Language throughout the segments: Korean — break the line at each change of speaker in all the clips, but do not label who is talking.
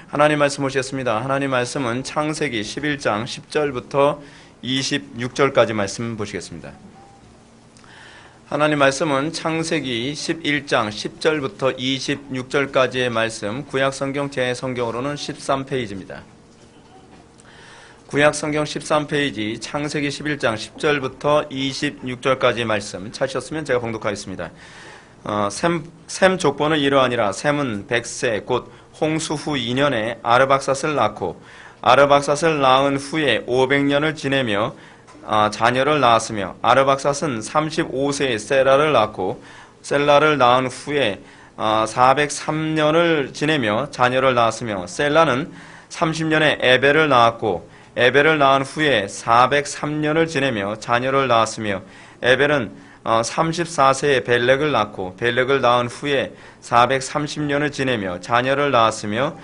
하나님 말씀 보시겠습니다. 하나님 말씀은 창세기 11장 10절부터 26절까지 말씀 보시겠습니다. 하나님 말씀은 창세기 11장 10절부터 26절까지의 말씀, 구약성경 제 성경으로는 13페이지입니다. 구약성경 13페이지 창세기 11장 10절부터 26절까지의 말씀 찾으셨으면 제가 봉독하겠습니다. 셈 족보는 이러하니라. 셈은 백세 곧 홍수 후 2년에 아르박삿을 낳고 아르박삿을 낳은 후에 500년을 지내며 자녀를 낳았으며 아르박삿은 35세에 셀라를 낳고 셀라를 낳은 후에 403년을 지내며 자녀를 낳았으며 셀라는 30년에 에벨을 낳았고 에벨을 낳은 후에 403년을 지내며 자녀를 낳았으며 에벨은 34세에 벨렉을 낳고 벨렉을 낳은 후에 430년을 지내며 자녀를 낳았으며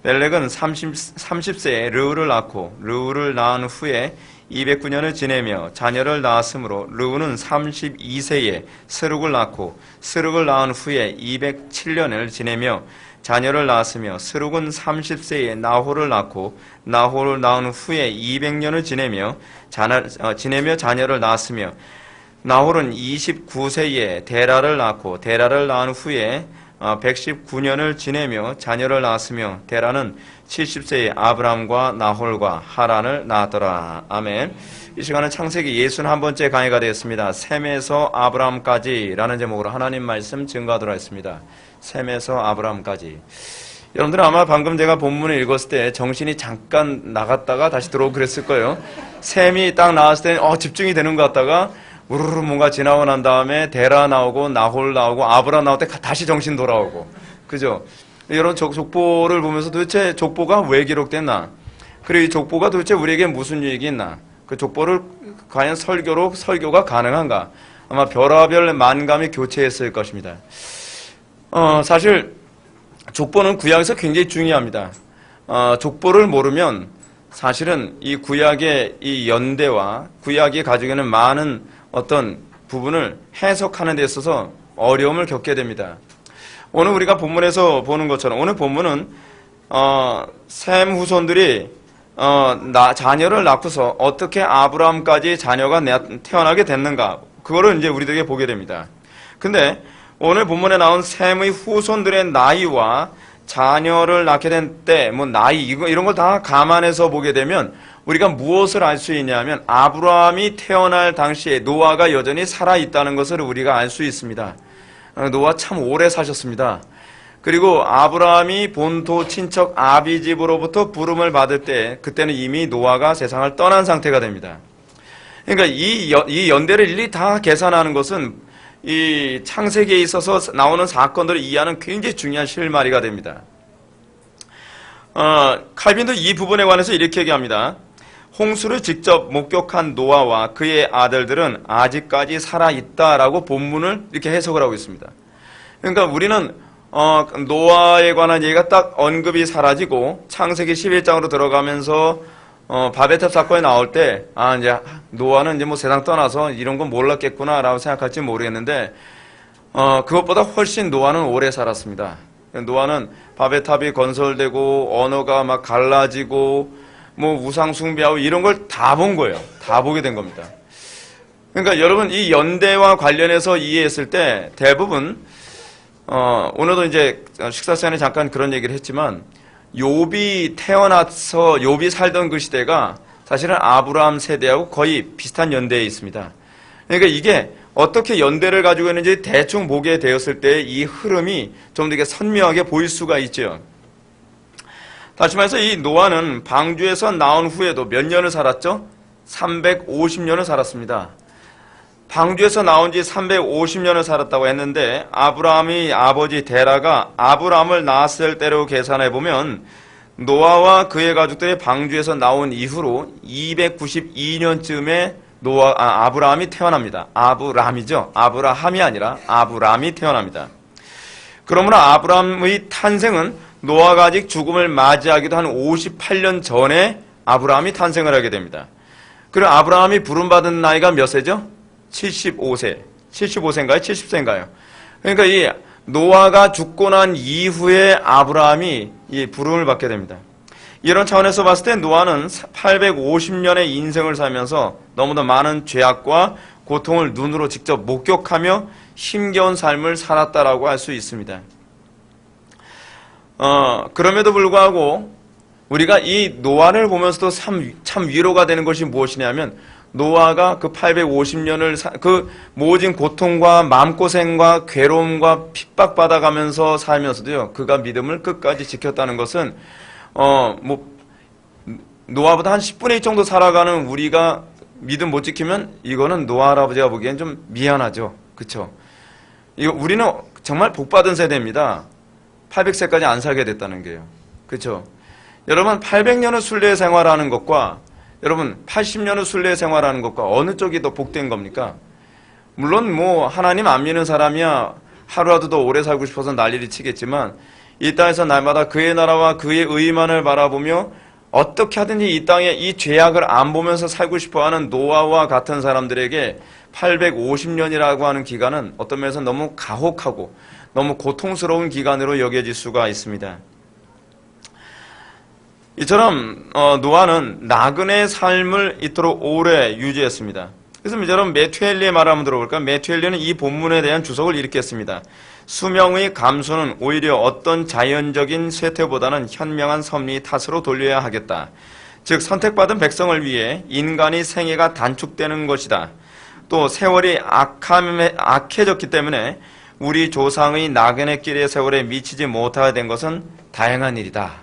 벨렉은 30세에 르우를 낳고 르우를 낳은 후에 209년을 지내며 자녀를 낳았으므로 르우는 32세에 스룩을 낳고 스룩을 낳은 후에 207년을 지내며 자녀를 낳았으며 스룩은 30세에 나홀을 낳고 나홀을 낳은 후에 200년을 지내며 자녀를 낳았으며 나홀은 29세에 데라를 낳고 데라를 낳은 후에 119년을 지내며 자녀를 낳았으며 데라는 70세에 아브람과 나홀과 하란을 낳았더라. 아멘. 이 시간은 창세기 61번째 강의가 되었습니다. 셈에서 아브람까지 라는 제목으로 하나님 말씀 증거하도록 하겠습니다. 셈에서 아브람까지. 여러분들은 아마 방금 제가 본문을 읽었을 때 정신이 잠깐 나갔다가 다시 들어오고 그랬을 거예요. 셈이 딱 나왔을 때 집중이 되는 것 같다가 우르르 뭔가 지나고 난 다음에 데라 나오고 나홀 나오고 아브람 나올 때 다시 정신 돌아오고, 그죠? 이런 족보를 보면서 도대체 족보가 왜 기록됐나? 그리고 이 족보가 도대체 우리에게 무슨 유익이 있나? 그 족보를 과연 설교가 가능한가? 아마 별하별 만감이 교체했을 것입니다. 사실 족보는 구약에서 굉장히 중요합니다. 족보를 모르면 사실은 이 구약의 이 연대와 구약이 가지고 있는 많은 어떤 부분을 해석하는 데 있어서 어려움을 겪게 됩니다. 오늘 우리가 본문에서 보는 것처럼 오늘 본문은 셈 후손들이 자녀를 낳고서 어떻게 아브라함까지 자녀가 태어나게 됐는가, 그거를 이제 우리들에게 보게 됩니다. 근데 오늘 본문에 나온 셈의 후손들의 나이와 자녀를 낳게 된 때, 나이, 이런 걸 다 감안해서 보게 되면 우리가 무엇을 알 수 있냐면 아브라함이 태어날 당시에 노아가 여전히 살아있다는 것을 우리가 알 수 있습니다. 노아 참 오래 사셨습니다. 그리고 아브라함이 본토 친척 아비집으로부터 부름을 받을 때 그때는 이미 노아가 세상을 떠난 상태가 됩니다. 그러니까 이 연대를 일일이 다 계산하는 것은 이 창세기에 있어서 나오는 사건들을 이해하는 굉장히 중요한 실마리가 됩니다. 칼빈도 이 부분에 관해서 이렇게 얘기합니다. 홍수를 직접 목격한 노아와 그의 아들들은 아직까지 살아있다라고 본문을 이렇게 해석을 하고 있습니다. 그러니까 우리는 노아에 관한 얘기가 딱 언급이 사라지고 창세기 11장으로 들어가면서 바벨탑 사건이 나올 때 이제 노아는 이제 세상 떠나서 이런 건 몰랐겠구나라고 생각할지 모르겠는데 그것보다 훨씬 노아는 오래 살았습니다. 노아는 바벨탑이 건설되고 언어가 막 갈라지고 우상 숭배하고 이런 걸 다 본 거예요. 다 보게 된 겁니다. 그러니까 여러분 이 연대와 관련해서 이해했을 때 대부분 오늘도 이제 식사 시간에 잠깐 그런 얘기를 했지만 욥이 태어나서 욥이 살던 그 시대가 사실은 아브라함 세대하고 거의 비슷한 연대에 있습니다. 그러니까 이게 어떻게 연대를 가지고 있는지 대충 보게 되었을 때 이 흐름이 좀 더 선명하게 보일 수가 있죠. 다시 말해서 이 노아는 방주에서 나온 후에도 몇 년을 살았죠? 350년을 살았습니다. 방주에서 나온 지 350년을 살았다고 했는데 아브라함이 아버지 데라가 아브라함을 낳았을 때로 계산해 보면 노아와 그의 가족들이 방주에서 나온 이후로 292년쯤에 아브라함이 태어납니다. 아브람이죠. 아브라함이 아니라 아브람이 태어납니다. 그러므로 아브람의 탄생은 노아가 아직 죽음을 맞이하기도 한 58년 전에 아브라함이 탄생을 하게 됩니다. 그리고 아브라함이 부름받은 나이가 몇 세죠? 75세. 75세인가요? 70세인가요? 그러니까 이 노아가 죽고 난 이후에 아브라함이 이 부름을 받게 됩니다. 이런 차원에서 봤을 때 노아는 850년의 인생을 살면서 너무나 많은 죄악과 고통을 눈으로 직접 목격하며 힘겨운 삶을 살았다라고 할 수 있습니다. 그럼에도 불구하고 우리가 이 노아를 보면서도 참 위로가 되는 것이 무엇이냐면, 노아가 그 850년을 그 모진 고통과 마음고생과 괴로움과 핍박받아가면서 살면서도요, 그가 믿음을 끝까지 지켰다는 것은 노아보다 한 10분의 1 정도 살아가는 우리가 믿음 못 지키면 이거는 노아 할아버지가 보기엔 좀 미안하죠. 그쵸? 우리는 정말 복받은 세대입니다. 800세까지 안 살게 됐다는 게요. 그쵸? 여러분, 800년을 순례 생활하는 것과 여러분 80년을 순례 생활하는 것과 어느 쪽이 더 복된 겁니까? 물론 하나님 안 믿는 사람이야 하루라도 더 오래 살고 싶어서 난리를 치겠지만, 이 땅에서 날마다 그의 나라와 그의 의만을 바라보며 어떻게 하든지 이 땅에 이 죄악을 안 보면서 살고 싶어하는 노아와 같은 사람들에게 850년이라고 하는 기간은 어떤 면에서 너무 가혹하고 너무 고통스러운 기간으로 여겨질 수가 있습니다. 이처럼 노아는 나그네 삶을 이토록 오래 유지했습니다. 그래서 여러분 메투엘리의 말을 한번 들어볼까요? 메투엘리는 이 본문에 대한 주석을 이렇게 했습니다. 수명의 감소는 오히려 어떤 자연적인 쇠퇴보다는 현명한 섭리 탓으로 돌려야 하겠다. 즉 선택받은 백성을 위해 인간의 생애가 단축되는 것이다. 또 세월이 악해졌기 때문에 우리 조상의 나그네 길의 세월에 미치지 못하게 된 것은 다행한 일이다.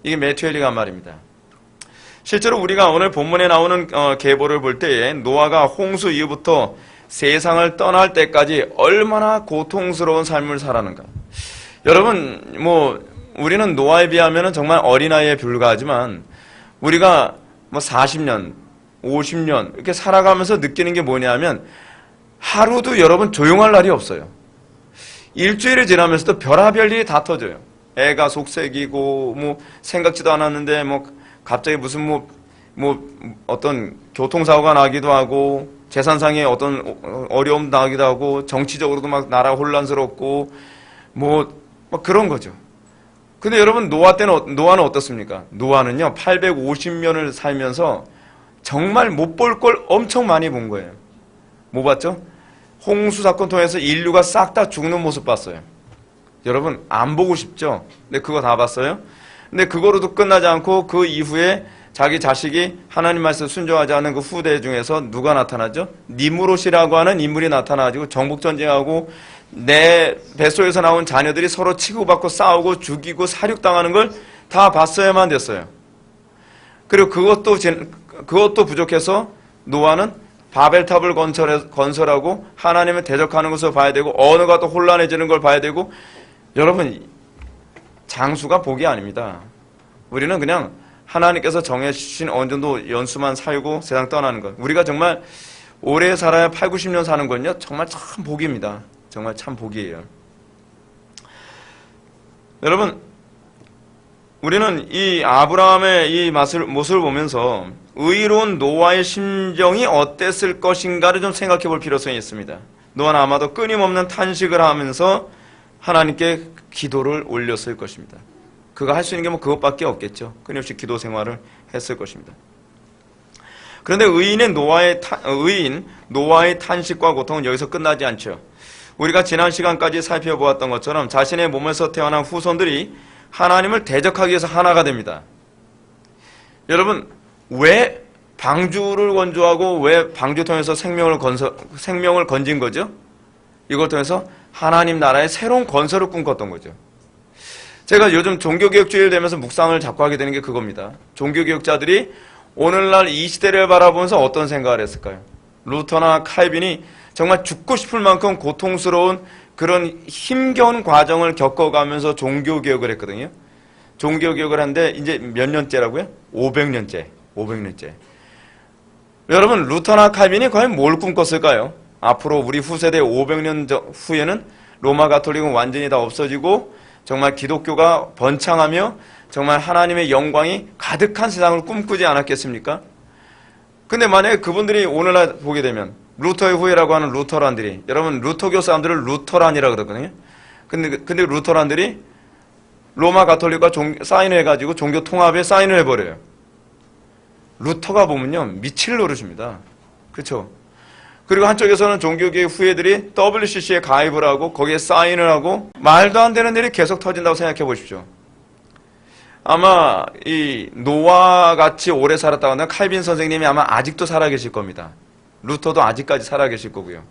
이게 메투엘리가 한 말입니다. 실제로 우리가 오늘 본문에 나오는 계보를 볼 때에 노아가 홍수 이후부터 세상을 떠날 때까지 얼마나 고통스러운 삶을 살았는가. 여러분, 우리는 노아에 비하면 정말 어린아이에 불과하지만 우리가 40년, 50년 이렇게 살아가면서 느끼는 게 뭐냐면 하루도 여러분 조용할 날이 없어요. 일주일이 지나면서도 별의별 일이 다 터져요. 애가 속색이고 생각지도 않았는데 갑자기 무슨 어떤 교통사고가 나기도 하고 재산상의 어떤 어려움 나기도 하고 정치적으로도 막 나라 혼란스럽고 그런 거죠. 근데 여러분 노아는 어떻습니까? 노아는요 850년을 살면서 정말 못 볼 걸 엄청 많이 본 거예요. 뭐 봤죠? 홍수 사건 통해서 인류가 싹 다 죽는 모습 봤어요. 여러분 안 보고 싶죠? 근데 그거 다 봤어요? 근데 그거로도 끝나지 않고 그 이후에 자기 자식이 하나님 말씀 순종하지 않은 그 후대 중에서 누가 나타나죠? 니무롯이라고 하는 인물이 나타나가지고 정복전쟁하고 내 뱃속에서 나온 자녀들이 서로 치고받고 싸우고 죽이고 사륙당하는 걸 다 봤어야만 됐어요. 그리고 그것도 부족해서 노아는 바벨탑을 건설하고 하나님을 대적하는 것을 봐야 되고 언어가 또 혼란해지는 걸 봐야 되고. 여러분 장수가 복이 아닙니다. 우리는 그냥 하나님께서 정해주신 어느 정도 연수만 살고 세상 떠나는 것. 우리가 정말 오래 살아야 8, 90년 사는 건요 정말 참 복입니다. 정말 참 복이에요. 여러분 우리는 이 아브라함의 이 모습을 보면서 의로운 노아의 심정이 어땠을 것인가를 좀 생각해 볼 필요성이 있습니다. 노아는 아마도 끊임없는 탄식을 하면서 하나님께 기도를 올렸을 것입니다. 그가 할 수 있는 게 그것밖에 없겠죠. 끊임없이 기도 생활을 했을 것입니다. 그런데 의인 노아의 탄식과 고통은 여기서 끝나지 않죠. 우리가 지난 시간까지 살펴보았던 것처럼 자신의 몸에서 태어난 후손들이 하나님을 대적하기 위해서 하나가 됩니다. 여러분 왜 방주를 건조하고 왜 방주 통해서 생명을 건진 거죠? 이걸 통해서 하나님 나라의 새로운 건설을 꿈꿨던 거죠. 제가 요즘 종교개혁주의를 되면서 묵상을 자꾸 하게 되는 게 그겁니다. 종교개혁자들이 오늘날 이 시대를 바라보면서 어떤 생각을 했을까요? 루터나 칼빈이 정말 죽고 싶을 만큼 고통스러운 그런 힘겨운 과정을 겪어가면서 종교개혁을 했거든요. 종교개혁을 하는데 이제 몇 년째라고요? 500년째. 여러분 루터나 칼빈이 과연 뭘 꿈꿨을까요? 앞으로 우리 후세대 500년 후에는 로마 가톨릭은 완전히 다 없어지고 정말 기독교가 번창하며 정말 하나님의 영광이 가득한 세상을 꿈꾸지 않았겠습니까? 근데 만약에 그분들이 오늘날 보게 되면 루터의 후예라고 하는 루터란들이, 여러분 루터교 사람들을 루터란이라고 그러거든요. 근데 루터란들이 로마 가톨릭과 사인을 해가지고 종교 통합에 사인을 해버려요. 루터가 보면요, 미칠 노릇입니다. 그렇죠? 그리고 한쪽에서는 종교계의 후예들이 WCC에 가입을 하고 거기에 사인을 하고 말도 안 되는 일이 계속 터진다고 생각해 보십시오. 아마 이 노아와 같이 오래 살았다고 하는 칼빈 선생님이 아마 아직도 살아계실 겁니다. 루터도 아직까지 살아계실 거고요.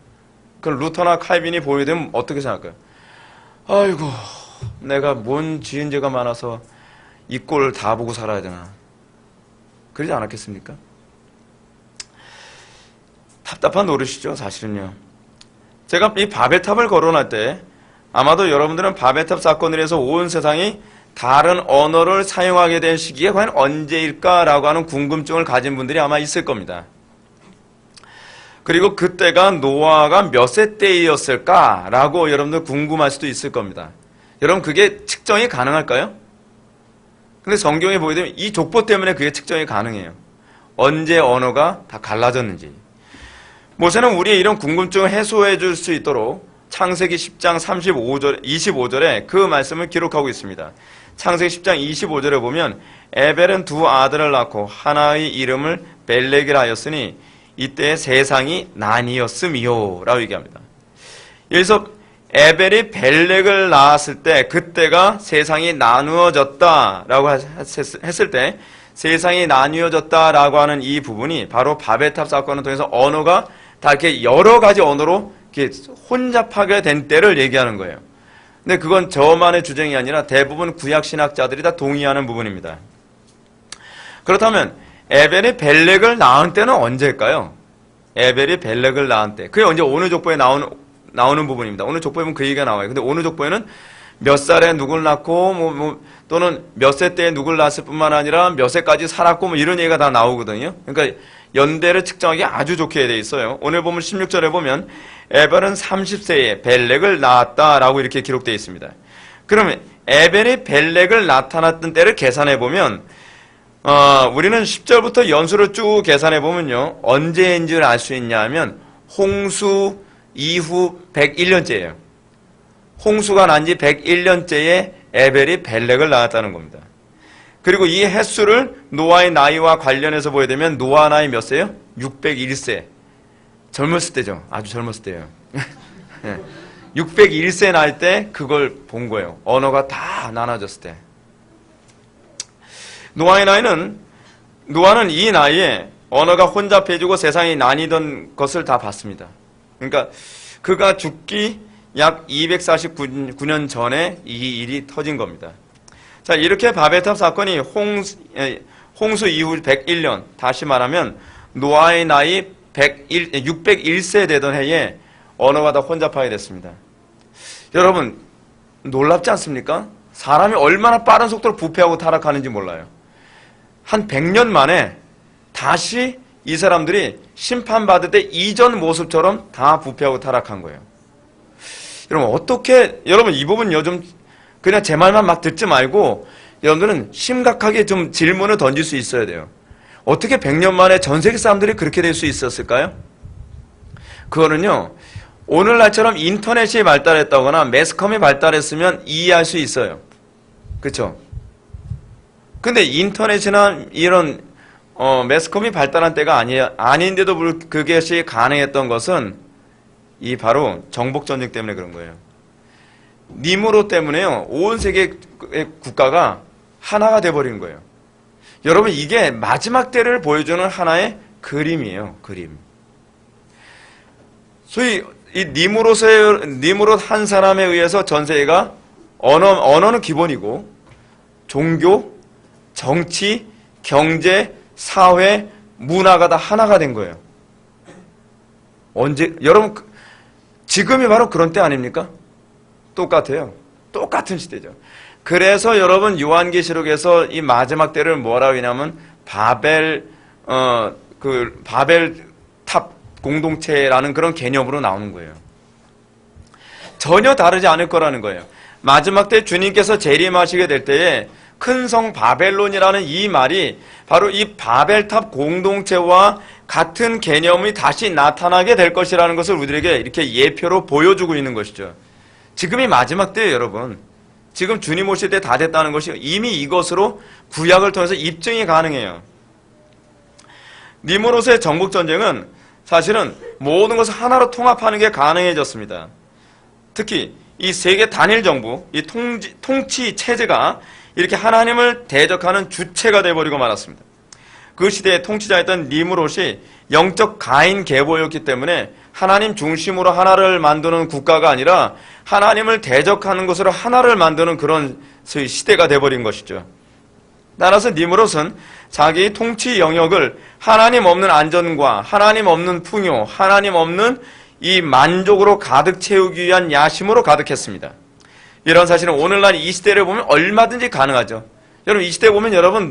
그럼 루터나 칼빈이 보여되면 어떻게 생각할까요? 아이고, 내가 뭔 지은 죄가 많아서 이 꼴을 다 보고 살아야 되나. 그러지 않았겠습니까? 답답한 노릇이죠, 사실은요. 제가 이 바벨탑을 거론할 때 아마도 여러분들은 바벨탑 사건을 해서 온 세상이 다른 언어를 사용하게 된 시기가 과연 언제일까라고 하는 궁금증을 가진 분들이 아마 있을 겁니다. 그리고 그때가 노아가 몇 세 때였을까라고 여러분들 궁금할 수도 있을 겁니다. 여러분, 그게 측정이 가능할까요? 근데 성경에 보게 되면 이 족보 때문에 그게 측정이 가능해요. 언제 언어가 다 갈라졌는지. 모세는 우리의 이런 궁금증을 해소해 줄 수 있도록 창세기 10장 25절에 그 말씀을 기록하고 있습니다. 창세기 10장 25절에 보면 에벨은 두 아들을 낳고 하나의 이름을 벨렉이라 하였으니 이때 세상이 나뉘었음이요 라고 얘기합니다. 여기서 에벨이 벨렉을 낳았을 때 그때가 세상이 나누어졌다라고 했을 때 세상이 나뉘어졌다라고 하는 이 부분이 바로 바벨탑 사건을 통해서 언어가 다 이렇게 여러 가지 언어로 이렇게 혼잡하게 된 때를 얘기하는 거예요. 근데 그건 저만의 주장이 아니라 대부분 구약 신학자들이 다 동의하는 부분입니다. 그렇다면 에벨이 벨렉을 낳은 때는 언제일까요? 에벨이 벨렉을 낳은 때. 그게 언제 어느 족보에 나오는 부분입니다. 어느 족보에 보면 그 얘기가 나와요. 근데 어느 족보에는 몇 살에 누굴 낳고 또는 몇 세 때에 누굴 낳았을 뿐만 아니라 몇 세까지 살았고 이런 얘기가 다 나오거든요. 그러니까 연대를 측정하기 아주 좋게 돼 있어요. 오늘 보면 16절에 보면 에벨은 30세에 벨렉을 낳았다라고 이렇게 기록되어 있습니다. 그러면 에벨이 벨렉을 나타났던 때를 계산해 보면 우리는 10절부터 연수를 쭉 계산해 보면요, 언제인지를 알 수 있냐 하면 홍수 이후 101년째예요. 홍수가 난 지 101년째에 에벨이 벨렉을 낳았다는 겁니다. 그리고 이 횟수를 노아의 나이와 관련해서 보게 되면 노아 나이 몇 세요? 601세. 젊었을 때죠. 아주 젊었을 때예요. 601세 날 때 그걸 본 거예요. 언어가 다 나눠졌을 때. 노아는 이 나이에 언어가 혼잡해지고 세상이 나뉘던 것을 다 봤습니다. 그러니까 그가 죽기 약 249년 전에 이 일이 터진 겁니다. 자, 이렇게 바벨탑 사건이 홍수 이후 101년, 다시 말하면 노아의 나이 601세 되던 해에 언어가 다 혼잡하게 됐습니다. 여러분, 놀랍지 않습니까? 사람이 얼마나 빠른 속도로 부패하고 타락하는지 몰라요. 한 100년 만에 다시 이 사람들이 심판받을 때 이전 모습처럼 다 부패하고 타락한 거예요. 여러분 이 부분 요즘 그냥 제 말만 막 듣지 말고 여러분들은 심각하게 좀 질문을 던질 수 있어야 돼요. 어떻게 100년 만에 전 세계 사람들이 그렇게 될 수 있었을까요? 그거는요, 오늘날처럼 인터넷이 발달했다거나 매스컴이 발달했으면 이해할 수 있어요. 그렇죠? 근데 인터넷이나 이런 매스컴이 발달한 때가 아닌데도 그것이 가능했던 것은 이 바로 정복전쟁 때문에 그런 거예요. 니무롯 때문에요, 온 세계 국가가 하나가 돼버린 거예요. 여러분, 이게 마지막 때를 보여주는 하나의 그림이에요. 그림. 소위 이 니무롯 한 사람에 의해서 전 세계가 언어는 기본이고 종교, 정치, 경제, 사회, 문화가 다 하나가 된 거예요. 여러분, 지금이 바로 그런 때 아닙니까? 똑같아요. 똑같은 시대죠. 그래서 여러분, 요한계시록에서 이 마지막 때를 뭐라고 하냐면 바벨탑 공동체라는 그런 개념으로 나오는 거예요. 전혀 다르지 않을 거라는 거예요. 마지막 때 주님께서 재림하시게 될 때에 큰 성 바벨론이라는 이 말이 바로 이 바벨탑 공동체와 같은 개념이 다시 나타나게 될 것이라는 것을 우리에게 이렇게 예표로 보여주고 있는 것이죠. 지금이 마지막 때예요, 여러분. 지금 주님 오실 때 다 됐다는 것이 이미 이것으로 구약을 통해서 입증이 가능해요. 니무롯의 정복전쟁은 사실은 모든 것을 하나로 통합하는 게 가능해졌습니다. 특히 이 세계 단일 정부, 이 통치 체제가 이렇게 하나님을 대적하는 주체가 되어버리고 말았습니다. 그 시대의 통치자였던 니무롯이 영적 가인 계보였기 때문에 하나님 중심으로 하나를 만드는 국가가 아니라 하나님을 대적하는 것으로 하나를 만드는 그런 시대가 되어버린 것이죠. 따라서 니무롯은 자기 통치 영역을 하나님 없는 안전과 하나님 없는 풍요, 하나님 없는 이 만족으로 가득 채우기 위한 야심으로 가득했습니다. 이런 사실은 오늘날 이 시대를 보면 얼마든지 가능하죠. 여러분 이 시대 보면 여러분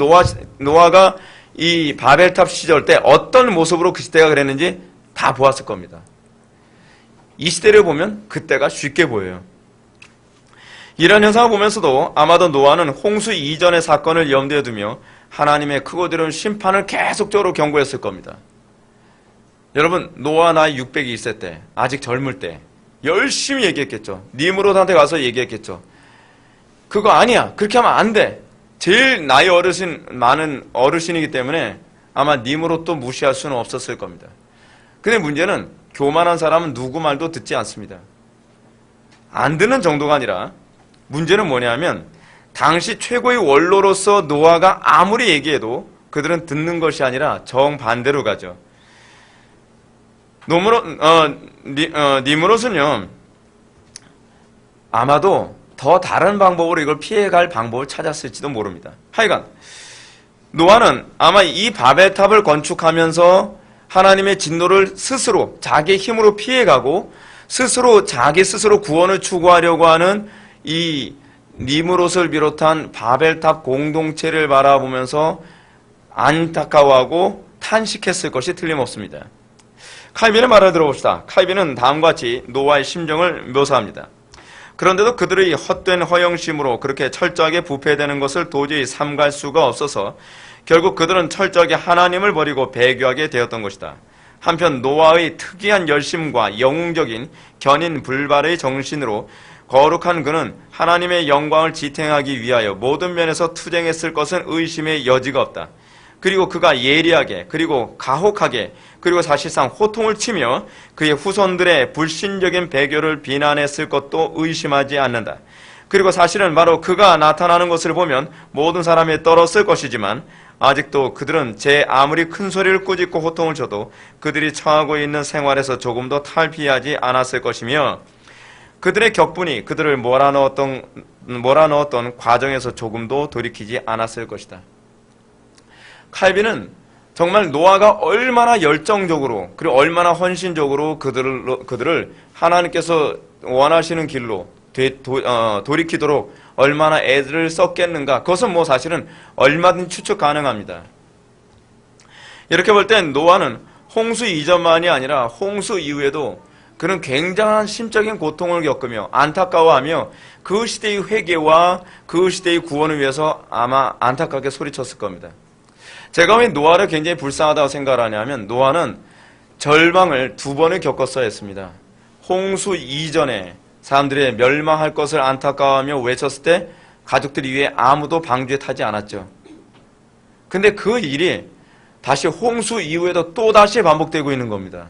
노아가 이 바벨탑 시절 때 어떤 모습으로 그 시대가 그랬는지 다 보았을 겁니다. 이 시대를 보면 그때가 쉽게 보여요. 이런 현상을 보면서도 아마도 노아는 홍수 이전의 사건을 염두에 두며 하나님의 크고 드러운 심판을 계속적으로 경고했을 겁니다. 여러분 노아 나이 600이 때 아직 젊을 때 열심히 얘기했겠죠. 니므롯한테 가서 얘기했겠죠. 그거 아니야. 그렇게 하면 안 돼. 제일 나이 많은 어르신이기 때문에 아마 니므롯도 무시할 수는 없었을 겁니다. 근데 문제는 교만한 사람은 누구 말도 듣지 않습니다. 안 듣는 정도가 아니라 문제는 뭐냐면 당시 최고의 원로로서 노아가 아무리 얘기해도 그들은 듣는 것이 아니라 정반대로 가죠. 니므롯은요 아마도 더 다른 방법으로 이걸 피해갈 방법을 찾았을지도 모릅니다. 하여간 노아는 아마 이 바벨탑을 건축하면서 하나님의 진노를 스스로 자기 힘으로 피해가고 자기 스스로 구원을 추구하려고 하는 이 니므롯을 비롯한 바벨탑 공동체를 바라보면서 안타까워하고 탄식했을 것이 틀림없습니다. 칼빈의 말을 들어봅시다. 칼빈은 다음과 같이 노아의 심정을 묘사합니다. 그런데도 그들의 헛된 허영심으로 그렇게 철저하게 부패되는 것을 도저히 삼갈 수가 없어서 결국 그들은 철저하게 하나님을 버리고 배교하게 되었던 것이다. 한편 노아의 특이한 열심과 영웅적인 견인 불발의 정신으로 거룩한 그는 하나님의 영광을 지탱하기 위하여 모든 면에서 투쟁했을 것은 의심의 여지가 없다. 그리고 그가 예리하게 그리고 가혹하게 그리고 사실상 호통을 치며 그의 후손들의 불신적인 배교를 비난했을 것도 의심하지 않는다. 그리고 사실은 바로 그가 나타나는 것을 보면 모든 사람이 떨었을 것이지만 아직도 그들은 제 아무리 큰 소리를 꾸짖고 호통을 쳐도 그들이 처하고 있는 생활에서 조금도 탈피하지 않았을 것이며 그들의 격분이 그들을 몰아넣었던 과정에서 조금도 돌이키지 않았을 것이다. 칼빈은 정말 노아가 얼마나 열정적으로 그리고 얼마나 헌신적으로 그들을 하나님께서 원하시는 길로 돌이키도록 얼마나 애를 썼겠는가, 그것은 뭐 사실은 얼마든지 추측 가능합니다. 이렇게 볼 땐 노아는 홍수 이전만이 아니라 홍수 이후에도 그는 굉장한 심적인 고통을 겪으며 안타까워하며 그 시대의 회개와 그 시대의 구원을 위해서 아마 안타깝게 소리쳤을 겁니다. 제가 왜 노아를 굉장히 불쌍하다고 생각을 하냐면 노아는 절망을 2번을 겪었어야 했습니다. 홍수 이전에 사람들이 멸망할 것을 안타까워하며 외쳤을 때 가족들이 위에 아무도 방주에 타지 않았죠. 근데 그 일이 다시 홍수 이후에도 또다시 반복되고 있는 겁니다.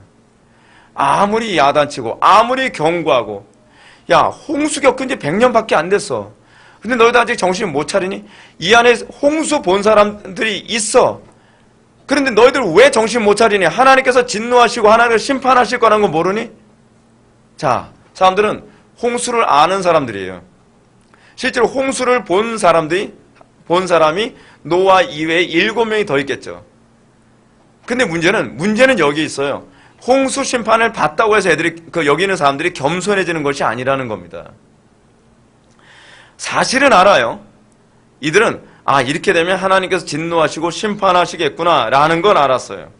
아무리 야단치고 아무리 경고하고 야 홍수 겪은 지 100년밖에 안 됐어. 근데 너희들 아직 정신 못 차리니? 이 안에 홍수 본 사람들이 있어. 그런데 너희들 왜 정신 못 차리니? 하나님께서 진노하시고 하나님께서 심판하실 거라는 거 모르니? 자, 사람들은 홍수를 아는 사람들이에요. 실제로 홍수를 본 사람이 노아 이외에 7명이 더 있겠죠. 근데 문제는 여기 있어요. 홍수 심판을 봤다고 해서 여기 있는 사람들이 겸손해지는 것이 아니라는 겁니다. 사실은 알아요. 이들은 이렇게 되면 하나님께서 진노하시고 심판하시겠구나 라는 건 알았어요.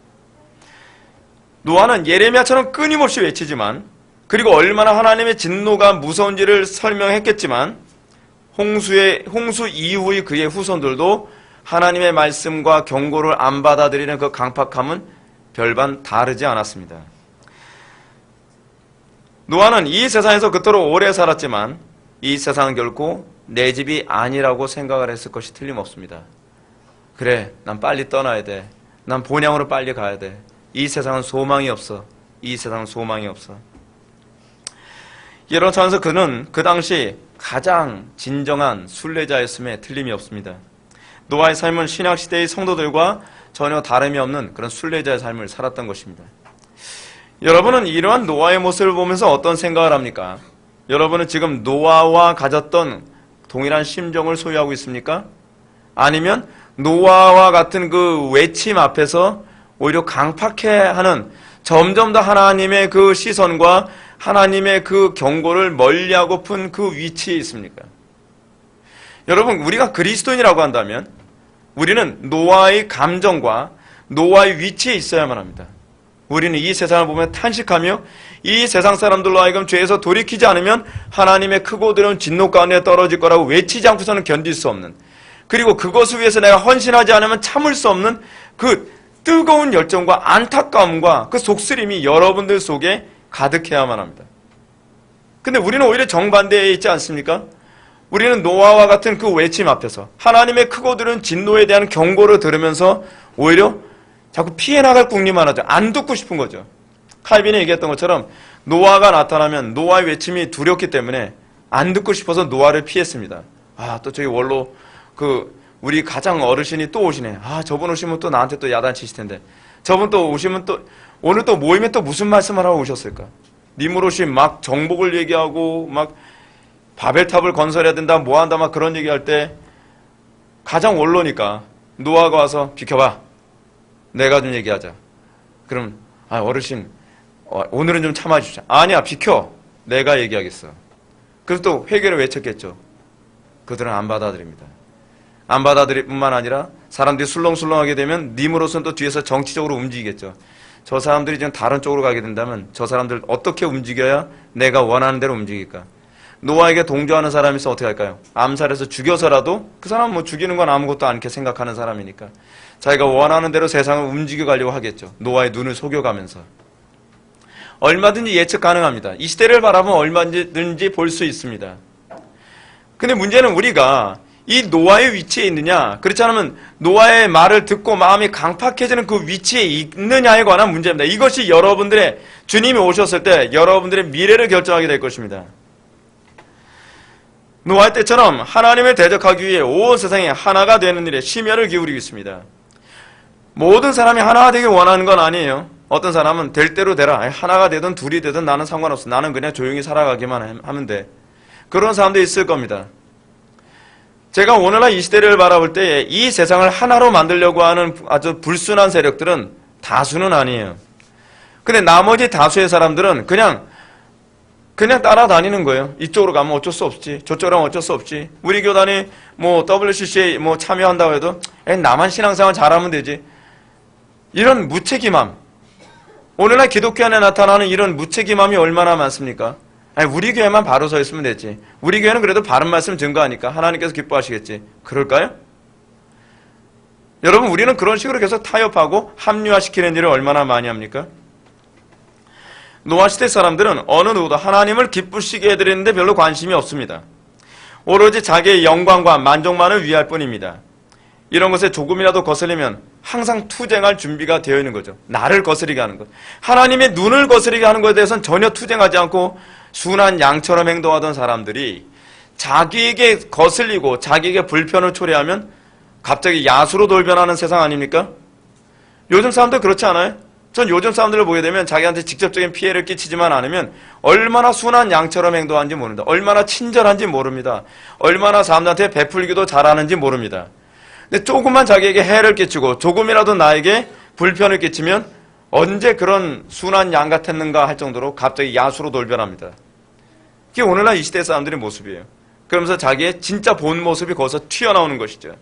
노아는 예레미야처럼 끊임없이 외치지만 그리고 얼마나 하나님의 진노가 무서운지를 설명했겠지만 홍수 이후의 그의 후손들도 하나님의 말씀과 경고를 안 받아들이는 그 강팍함은 별반 다르지 않았습니다. 노아는 이 세상에서 그토록 오래 살았지만 이 세상은 결코 내 집이 아니라고 생각을 했을 것이 틀림없습니다. 그래, 난 빨리 떠나야 돼. 난 본향으로 빨리 가야 돼. 이 세상은 소망이 없어. 이 세상은 소망이 없어. 이런 차원에서 그는 그 당시 가장 진정한 순례자였음에 틀림이 없습니다. 노아의 삶은 신약시대의 성도들과 전혀 다름이 없는 그런 순례자의 삶을 살았던 것입니다. 여러분은 이러한 노아의 모습을 보면서 어떤 생각을 합니까? 여러분은 지금 노아와 가졌던 동일한 심정을 소유하고 있습니까? 아니면 노아와 같은 그 외침 앞에서 오히려 강팍해하는 점점 더 하나님의 그 시선과 하나님의 그 경고를 멀리하고픈 그 위치에 있습니까? 여러분, 우리가 그리스도인이라고 한다면 우리는 노아의 감정과 노아의 위치에 있어야만 합니다. 우리는 이 세상을 보며 탄식하며 이 세상 사람들로 하여금 죄에서 돌이키지 않으면 하나님의 크고 두려운 진노 가운데 떨어질 거라고 외치지 않고서는 견딜 수 없는, 그리고 그것을 위해서 내가 헌신하지 않으면 참을 수 없는 그 뜨거운 열정과 안타까움과 그 속쓰림이 여러분들 속에 가득해야만 합니다. 근데 우리는 오히려 정반대에 있지 않습니까? 우리는 노아와 같은 그 외침 앞에서 하나님의 크고 두려운 진노에 대한 경고를 들으면서 오히려 자꾸 피해 나갈 궁리만 하죠. 안 듣고 싶은 거죠. 칼빈이 얘기했던 것처럼 노아가 나타나면 노아의 외침이 두렵기 때문에 안 듣고 싶어서 노아를 피했습니다. 아, 또 저기 원로 우리 가장 어르신이 또 오시네. 아, 저분 오시면 또 나한테 또 야단치실 텐데. 저분 또 오시면 또 오늘 또 모임에 또 무슨 말씀을 하고 오셨을까? 니무롯이 막 정복을 얘기하고 막 바벨탑을 건설해야 된다, 뭐 한다, 막 그런 얘기할 때 가장 원로니까 노아가 와서 비켜봐. 내가 좀 얘기하자. 그럼 어르신 오늘은 좀 참아주자. 아니야, 비켜. 내가 얘기하겠어. 그래서 또 회개를 외쳤겠죠. 그들은 안 받아들입니다. 안 받아들일 뿐만 아니라 사람들이 술렁술렁하게 되면 님으로서는 또 뒤에서 정치적으로 움직이겠죠. 저 사람들이 지금 다른 쪽으로 가게 된다면 저 사람들 어떻게 움직여야 내가 원하는 대로 움직일까? 노아에게 동조하는 사람이 있어 어떻게 할까요? 암살해서 죽여서라도 그 사람은 뭐 죽이는 건 아무것도 않게 생각하는 사람이니까 자기가 원하는 대로 세상을 움직여 가려고 하겠죠. 노아의 눈을 속여가면서. 얼마든지 예측 가능합니다. 이 시대를 바라보면 얼마든지 볼 수 있습니다. 근데 문제는 우리가 이 노아의 위치에 있느냐, 그렇지 않으면 노아의 말을 듣고 마음이 강팍해지는 그 위치에 있느냐에 관한 문제입니다. 이것이 여러분들의, 주님이 오셨을 때 여러분들의 미래를 결정하게 될 것입니다. 노아 때처럼 하나님을 대적하기 위해 온 세상이 하나가 되는 일에 심혈을 기울이고 있습니다. 모든 사람이 하나가 되길 원하는 건 아니에요. 어떤 사람은 될 대로 되라. 하나가 되든 둘이 되든 나는 상관없어. 나는 그냥 조용히 살아가기만 하면 돼. 그런 사람도 있을 겁니다. 제가 오늘날 이 시대를 바라볼 때 이 세상을 하나로 만들려고 하는 아주 불순한 세력들은 다수는 아니에요. 근데 나머지 다수의 사람들은 그냥 따라다니는 거예요. 이쪽으로 가면 어쩔 수 없지. 저쪽으로 가면 어쩔 수 없지. 우리 교단이 뭐 WCC에 뭐 참여한다고 해도 나만 신앙생활 잘하면 되지. 이런 무책임함. 오늘날 기독교 안에 나타나는 이런 무책임함이 얼마나 많습니까? 우리 교회만 바로 서 있으면 되지. 우리 교회는 그래도 바른 말씀 증거하니까 하나님께서 기뻐하시겠지. 그럴까요? 여러분, 우리는 그런 식으로 계속 타협하고 합리화시키는 일을 얼마나 많이 합니까? 노아 시대 사람들은 어느 누구도 하나님을 기쁘시게 해드리는데 별로 관심이 없습니다. 오로지 자기의 영광과 만족만을 위할 뿐입니다. 이런 것에 조금이라도 거슬리면 항상 투쟁할 준비가 되어 있는 거죠. 나를 거스리게 하는 것. 하나님의 눈을 거스리게 하는 것에 대해서는 전혀 투쟁하지 않고 순한 양처럼 행동하던 사람들이 자기에게 거슬리고 자기에게 불편을 초래하면 갑자기 야수로 돌변하는 세상 아닙니까? 요즘 사람들 그렇지 않아요? 전 요즘 사람들을 보게 되면 자기한테 직접적인 피해를 끼치지만 않으면 얼마나 순한 양처럼 행동하는지 모릅니다. 얼마나 친절한지 모릅니다. 얼마나 사람들한테 베풀기도 잘하는지 모릅니다. 근데 조금만 자기에게 해를 끼치고 조금이라도 나에게 불편을 끼치면 언제 그런 순한 양 같았는가 할 정도로 갑자기 야수로 돌변합니다. 그게 오늘날 이 시대 사람들의 모습이에요. 그러면서 자기의 진짜 본 모습이 거기서 튀어나오는 것이죠.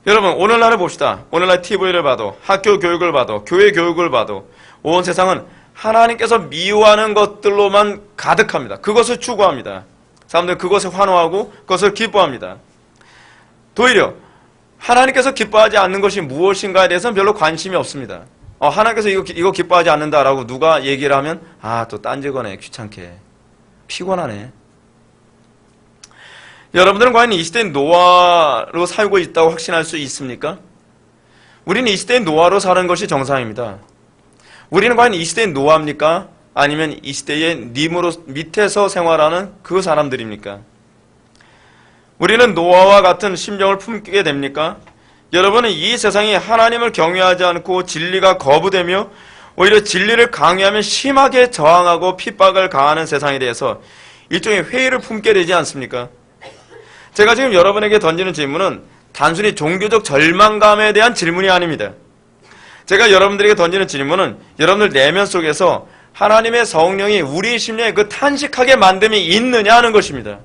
여러분, 오늘날을 봅시다. 오늘날 TV를 봐도, 학교 교육을 봐도, 교회 교육을 봐도 온 세상은 하나님께서 미워하는 것들로만 가득합니다. 그것을 추구합니다. 사람들은 그것에 환호하고 그것을 기뻐합니다. 도리어 하나님께서 기뻐하지 않는 것이 무엇인가에 대해서는 별로 관심이 없습니다. 하나님께서 이거 기뻐하지 않는다라고 누가 얘기를 하면 또 딴지거네, 귀찮게, 피곤하네. 여러분들은 과연 이 시대의 노아로 살고 있다고 확신할 수 있습니까? 우리는 이 시대의 노아로 사는 것이 정상입니다. 우리는 과연 이 시대의 노아입니까? 아니면 이 시대의 님으로 밑에서 생활하는 그 사람들입니까? 우리는 노아와 같은 심정을 품게 됩니까? 여러분은 이 세상이 하나님을 경외하지 않고 진리가 거부되며 오히려 진리를 강요하면 심하게 저항하고 핍박을 가하는 세상에 대해서 일종의 회의를 품게 되지 않습니까? 제가 지금 여러분에게 던지는 질문은 단순히 종교적 절망감에 대한 질문이 아닙니다. 제가 여러분들에게 던지는 질문은 여러분들 내면 속에서 하나님의 성령이 우리 심령에 그 탄식하게 만듦이 있느냐 하는 것입니다.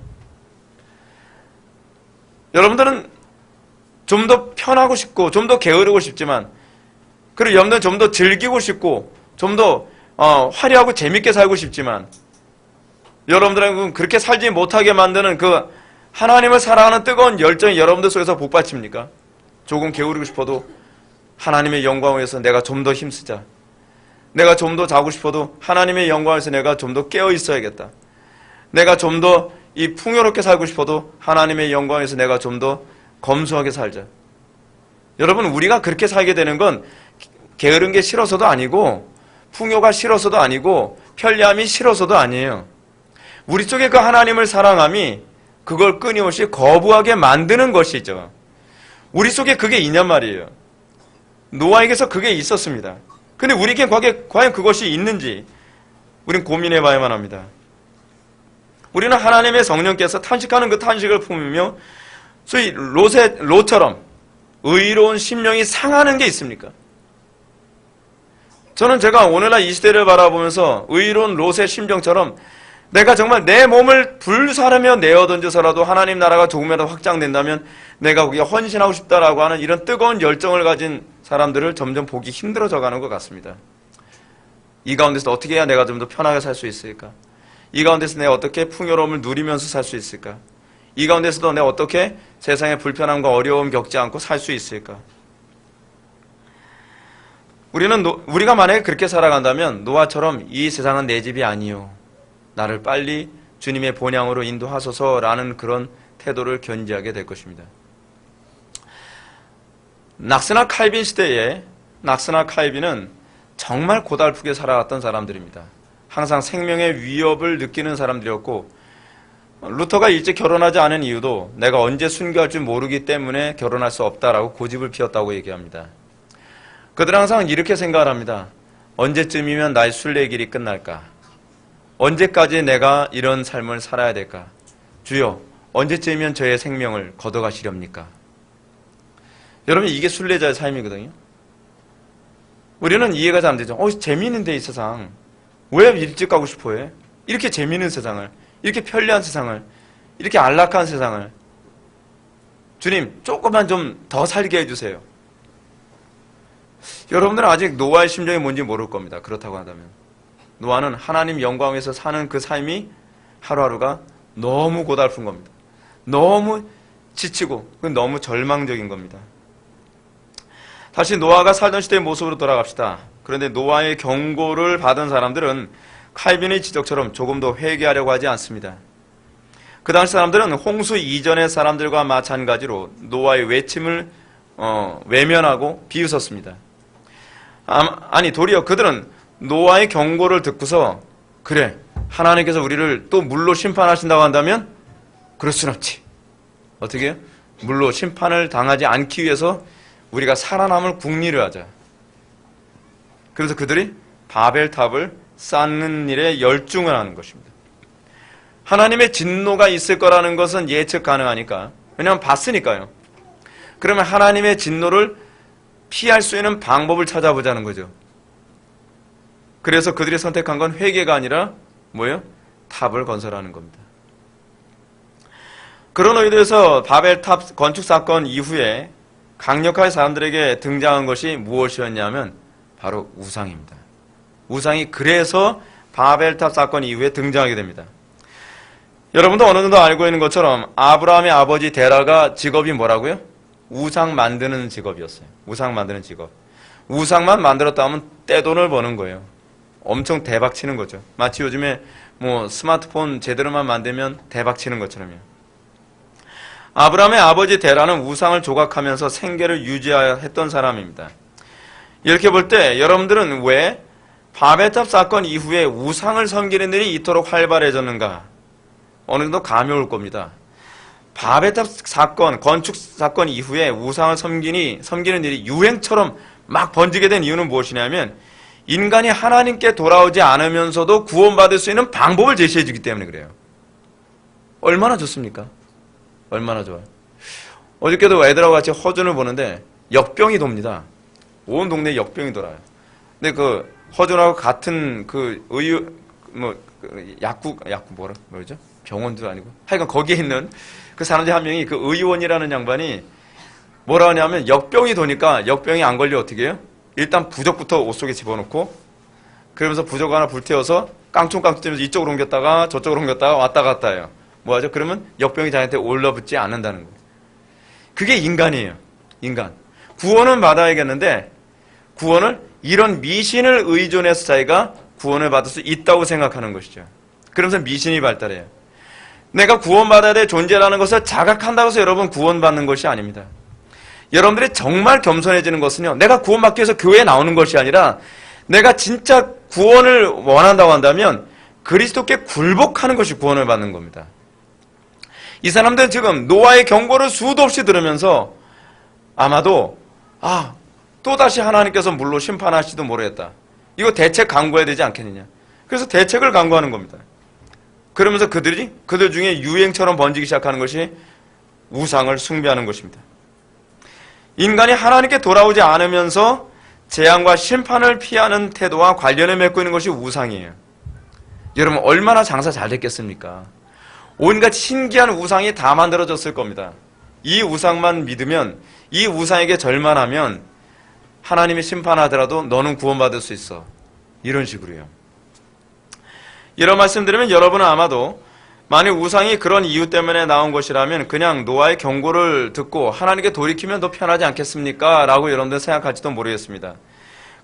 여러분들은 좀 더 편하고 싶고 좀 더 게으르고 싶지만, 그리고 여러분들은 좀 더 즐기고 싶고 좀 더 화려하고 재밌게 살고 싶지만, 여러분들은 그렇게 살지 못하게 만드는 그 하나님을 사랑하는 뜨거운 열정이 여러분들 속에서 복받칩니까? 조금 게으르고 싶어도 하나님의 영광을 위해서 내가 좀 더 힘쓰자. 내가 좀 더 자고 싶어도 하나님의 영광을 위해서 내가 좀 더 깨어 있어야겠다. 내가 좀 더 이 풍요롭게 살고 싶어도 하나님의 영광을 위해서 내가 좀 더 검소하게 살자. 여러분, 우리가 그렇게 살게 되는 건 게으른 게 싫어서도 아니고 풍요가 싫어서도 아니고 편리함이 싫어서도 아니에요. 우리 쪽에 그 하나님을 사랑함이 그걸 끊임없이 거부하게 만드는 것이죠. 우리 속에 그게 있냔 말이에요. 노아에게서 그게 있었습니다. 근데 우리에게 과연 그것이 있는지 우린 고민해 봐야만 합니다. 우리는 하나님의 성령께서 탄식하는 그 탄식을 품으며 소위 롯처럼 의로운 심령이 상하는 게 있습니까? 저는 제가 오늘날 이 시대를 바라보면서 의로운 롯의 심정처럼 내가 정말 내 몸을 불사르며 내어던져서라도 하나님 나라가 조금이라도 확장된다면 내가 거기에 헌신하고 싶다라고 하는 이런 뜨거운 열정을 가진 사람들을 점점 보기 힘들어져 가는 것 같습니다. 이 가운데서 어떻게 해야 내가 좀 더 편하게 살 수 있을까? 이 가운데서 내가 어떻게 풍요로움을 누리면서 살 수 있을까? 이 가운데서도 내가 어떻게 세상의 불편함과 어려움 겪지 않고 살 수 있을까? 우리가 만약에 그렇게 살아간다면 노아처럼 이 세상은 내 집이 아니요, 나를 빨리 주님의 본향으로 인도하소서라는 그런 태도를 견지하게 될 것입니다. 낙스나 칼빈 시대에 낙스나 칼빈은 정말 고달프게 살아갔던 사람들입니다. 항상 생명의 위협을 느끼는 사람들이었고, 루터가 일찍 결혼하지 않은 이유도 내가 언제 순교할 줄 모르기 때문에 결혼할 수 없다라고 고집을 피웠다고 얘기합니다. 그들은 항상 이렇게 생각을 합니다. 언제쯤이면 나의 순례의 길이 끝날까? 언제까지 내가 이런 삶을 살아야 될까? 주여, 언제쯤이면 저의 생명을 걷어가시렵니까? 여러분, 이게 순례자의 삶이거든요. 우리는 이해가 잘 안 되죠. 재미있는데 이 세상. 왜 일찍 가고 싶어해? 이렇게 재미있는 세상을, 이렇게 편리한 세상을, 이렇게 안락한 세상을. 주님, 조금만 좀 더 살게 해주세요. 여러분들은 아직 노아의 심정이 뭔지 모를 겁니다. 그렇다고 한다면. 노아는 하나님 영광에서 사는 그 삶이 하루하루가 너무 고달픈 겁니다. 너무 지치고 너무 절망적인 겁니다. 다시 노아가 살던 시대의 모습으로 돌아갑시다. 그런데 노아의 경고를 받은 사람들은 칼빈의 지적처럼 조금 더 회개하려고 하지 않습니다. 그 당시 사람들은 홍수 이전의 사람들과 마찬가지로 노아의 외침을 외면하고 비웃었습니다. 아니, 도리어 그들은 노아의 경고를 듣고서, 그래, 하나님께서 우리를 또 물로 심판하신다고 한다면 그럴 순 없지. 어떻게 해요? 물로 심판을 당하지 않기 위해서 우리가 살아남을 궁리를 하자. 그래서 그들이 바벨탑을 쌓는 일에 열중을 하는 것입니다. 하나님의 진노가 있을 거라는 것은 예측 가능하니까, 왜냐하면 봤으니까요. 그러면 하나님의 진노를 피할 수 있는 방법을 찾아보자는 거죠. 그래서 그들이 선택한 건 회개가 아니라 뭐예요? 탑을 건설하는 겁니다. 그런 의도에서 바벨탑 건축 사건 이후에 강력하게 사람들에게 등장한 것이 무엇이었냐면 바로 우상입니다. 우상이 그래서 바벨탑 사건 이후에 등장하게 됩니다. 여러분도 어느 정도 알고 있는 것처럼 아브라함의 아버지 데라가 직업이 뭐라고요? 우상 만드는 직업이었어요. 우상 만드는 직업. 우상만 만들었다 하면 떼돈을 버는 거예요. 엄청 대박 치는 거죠. 마치 요즘에 스마트폰 제대로만 만들면 대박 치는 것처럼요. 아브라함의 아버지 데라는 우상을 조각하면서 생계를 유지하여 했던 사람입니다. 이렇게 볼 때 여러분들은 왜 바벨탑 사건 이후에 우상을 섬기는 일이 이토록 활발해졌는가? 어느 정도 감이 올 겁니다. 바벨탑 사건, 건축 사건 이후에 우상을 섬기는 일이 유행처럼 막 번지게 된 이유는 무엇이냐면 인간이 하나님께 돌아오지 않으면서도 구원받을 수 있는 방법을 제시해 주기 때문에 그래요. 얼마나 좋습니까? 얼마나 좋아요. 어저께도 애들하고 같이 허준을 보는데 역병이 돕니다. 온 동네에 역병이 돌아요. 근데 그 허준하고 같은 그 뭐죠? 병원도 아니고 하여간 거기에 있는 그 사람들 한 명이 그 의원이라는 양반이 뭐라 하냐면 역병이 도니까 역병이 안 걸려 어떻게 해요? 일단 부적부터 옷 속에 집어넣고 그러면서 부적 하나 불태워서 깡총깡총 뛰면서 이쪽으로 옮겼다가 저쪽으로 옮겼다가 왔다 갔다 해요. 뭐하죠? 그러면 역병이 자기한테 올라붙지 않는다는 거예요. 그게 인간이에요. 인간. 구원은 받아야겠는데 구원을 이런 미신을 의존해서 자기가 구원을 받을 수 있다고 생각하는 것이죠. 그러면서 미신이 발달해요. 내가 구원받아야 될 존재라는 것을 자각한다고 해서 여러분 구원받는 것이 아닙니다. 여러분들이 정말 겸손해지는 것은요, 내가 구원받기 위해서 교회에 나오는 것이 아니라 내가 진짜 구원을 원한다고 한다면 그리스도께 굴복하는 것이 구원을 받는 겁니다. 이 사람들은 지금 노아의 경고를 수도 없이 들으면서 아마도 또다시 하나님께서 물로 심판하실지도 모르겠다. 이거 대책 강구해야 되지 않겠느냐. 그래서 대책을 강구하는 겁니다. 그러면서 그들 중에 유행처럼 번지기 시작하는 것이 우상을 숭배하는 것입니다. 인간이 하나님께 돌아오지 않으면서 재앙과 심판을 피하는 태도와 관련을 맺고 있는 것이 우상이에요. 여러분 얼마나 장사 잘 됐겠습니까? 온갖 신기한 우상이 다 만들어졌을 겁니다. 이 우상만 믿으면, 이 우상에게 절만하면 하나님이 심판하더라도 너는 구원받을 수 있어. 이런 식으로요. 이런 말씀 드리면 여러분은 아마도 만약 우상이 그런 이유 때문에 나온 것이라면 그냥 노아의 경고를 듣고 하나님께 돌이키면 더 편하지 않겠습니까? 라고 여러분들 생각할지도 모르겠습니다.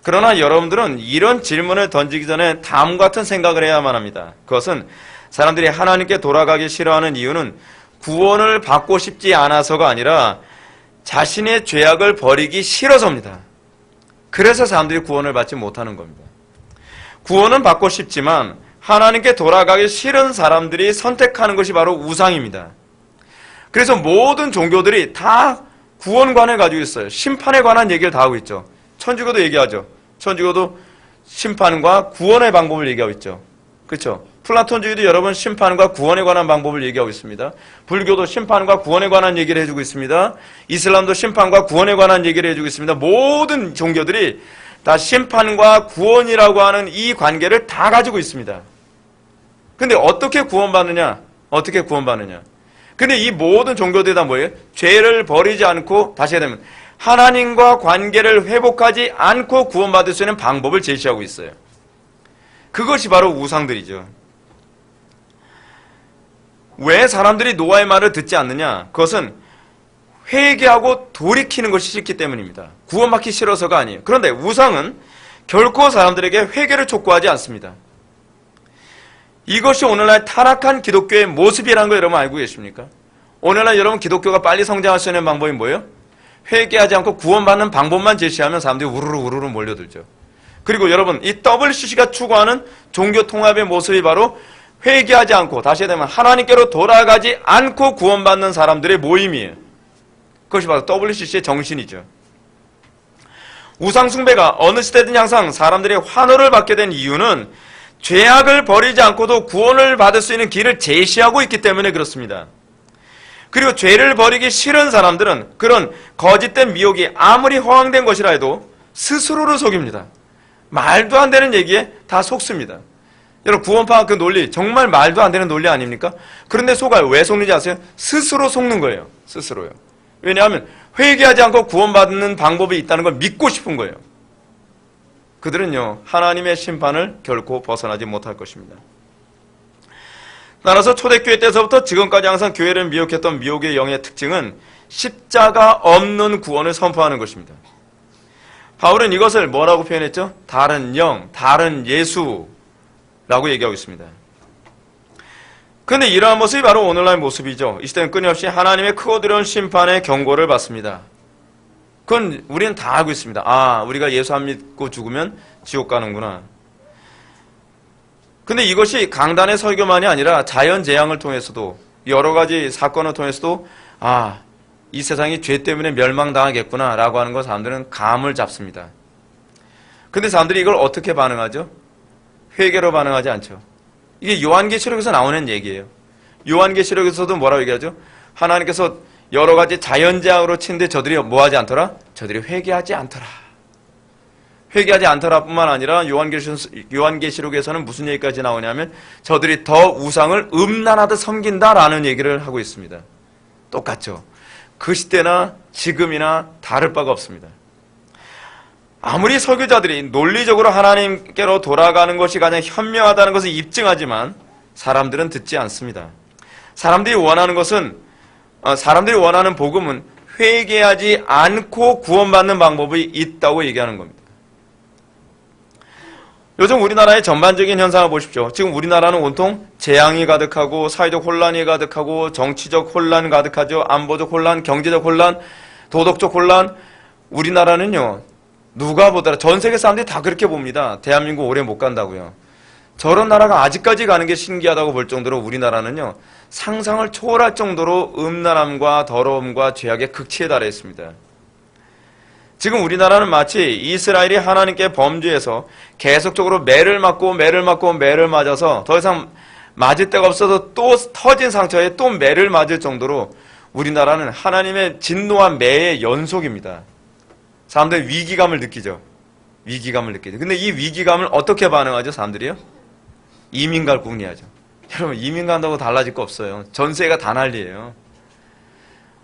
그러나 여러분들은 이런 질문을 던지기 전에 다음 같은 생각을 해야만 합니다. 그것은 사람들이 하나님께 돌아가기 싫어하는 이유는 구원을 받고 싶지 않아서가 아니라 자신의 죄악을 버리기 싫어서입니다. 그래서 사람들이 구원을 받지 못하는 겁니다. 구원은 받고 싶지만 하나님께 돌아가기 싫은 사람들이 선택하는 것이 바로 우상입니다. 그래서 모든 종교들이 다 구원관을 가지고 있어요. 심판에 관한 얘기를 다 하고 있죠. 천주교도 얘기하죠. 천주교도 심판과 구원의 방법을 얘기하고 있죠. 그렇죠? 플라톤주의도 여러분 심판과 구원에 관한 방법을 얘기하고 있습니다. 불교도 심판과 구원에 관한 얘기를 해주고 있습니다. 이슬람도 심판과 구원에 관한 얘기를 해주고 있습니다. 모든 종교들이 다 심판과 구원이라고 하는 이 관계를 다 가지고 있습니다. 근데 어떻게 구원받느냐? 어떻게 구원받느냐? 근데 이 모든 종교들이 다 뭐예요? 죄를 버리지 않고 다시 해야 되면 하나님과 관계를 회복하지 않고 구원받을 수 있는 방법을 제시하고 있어요. 그것이 바로 우상들이죠. 왜 사람들이 노아의 말을 듣지 않느냐? 그것은 회개하고 돌이키는 것이 싫기 때문입니다. 구원받기 싫어서가 아니에요. 그런데 우상은 결코 사람들에게 회개를 촉구하지 않습니다. 이것이 오늘날 타락한 기독교의 모습이라는 거 여러분 알고 계십니까? 오늘날 여러분 기독교가 빨리 성장할 수 있는 방법이 뭐예요? 회개하지 않고 구원받는 방법만 제시하면 사람들이 우르르 몰려들죠. 그리고 여러분 이 WCC가 추구하는 종교 통합의 모습이 바로 회개하지 않고 다시 해야 되면 하나님께로 돌아가지 않고 구원받는 사람들의 모임이에요. 그것이 바로 WCC의 정신이죠. 우상 숭배가 어느 시대든 항상 사람들의 환호를 받게 된 이유는 죄악을 버리지 않고도 구원을 받을 수 있는 길을 제시하고 있기 때문에 그렇습니다. 그리고 죄를 버리기 싫은 사람들은 그런 거짓된 미혹이 아무리 허황된 것이라 해도 스스로를 속입니다. 말도 안 되는 얘기에 다 속습니다. 여러분 구원파 그 논리 정말 말도 안 되는 논리 아닙니까? 그런데 속아요. 왜 속는지 아세요? 스스로 속는 거예요. 스스로요. 왜냐하면 회개하지 않고 구원받는 방법이 있다는 걸 믿고 싶은 거예요. 그들은요 하나님의 심판을 결코 벗어나지 못할 것입니다. 따라서 초대교회 때서부터 지금까지 항상 교회를 미혹했던 미혹의 영의 특징은 십자가 없는 구원을 선포하는 것입니다. 바울은 이것을 뭐라고 표현했죠? 다른 영, 다른 예수라고 얘기하고 있습니다. 그런데 이러한 모습이 바로 오늘날 모습이죠. 이 시대는 끊임없이 하나님의 크고 두려운 심판의 경고를 받습니다. 그건 우리는 다 알고 있습니다. 아, 우리가 예수 안 믿고 죽으면 지옥 가는구나. 근데 이것이 강단의 설교만이 아니라 자연재앙을 통해서도, 여러 가지 사건을 통해서도 아, 이 세상이 죄 때문에 멸망당하겠구나 라고 하는 걸 사람들은 감을 잡습니다. 근데 사람들이 이걸 어떻게 반응하죠? 회개로 반응하지 않죠. 이게 요한계시록에서 나오는 얘기예요. 요한계시록에서도 뭐라고 얘기하죠? 하나님께서 여러 가지 자연재앙으로 치는데 저들이 뭐하지 않더라? 저들이 회개하지 않더라. 회개하지 않더라 뿐만 아니라 요한계시록에서는 무슨 얘기까지 나오냐면 저들이 더 우상을 음란하듯 섬긴다라는 얘기를 하고 있습니다. 똑같죠. 그 시대나 지금이나 다를 바가 없습니다. 아무리 설교자들이 논리적으로 하나님께로 돌아가는 것이 가장 현명하다는 것을 입증하지만 사람들은 듣지 않습니다. 사람들이 원하는 복음은 회개하지 않고 구원받는 방법이 있다고 얘기하는 겁니다. 요즘 우리나라의 전반적인 현상을 보십시오. 지금 우리나라는 온통 재앙이 가득하고 사회적 혼란이 가득하고 정치적 혼란 가득하죠. 안보적 혼란, 경제적 혼란, 도덕적 혼란. 우리나라는요, 누가 보더라, 전 세계 사람들이 다 그렇게 봅니다. 대한민국 오래 못 간다고요. 저런 나라가 아직까지 가는 게 신기하다고 볼 정도로 우리나라는요, 상상을 초월할 정도로 음란함과 더러움과 죄악의 극치에 달해 있습니다. 지금 우리나라는 마치 이스라엘이 하나님께 범죄해서 계속적으로 매를 맞고 매를 맞아서 더 이상 맞을 데가 없어서 또 터진 상처에 또 매를 맞을 정도로 우리나라는 하나님의 진노와 매의 연속입니다. 사람들이 위기감을 느끼죠. 위기감을 느끼죠. 근데 이 위기감을 어떻게 반응하죠, 사람들이요? 이민 갈 궁리하죠. 여러분, 이민 간다고 달라질 거 없어요. 전세가 다 난리예요.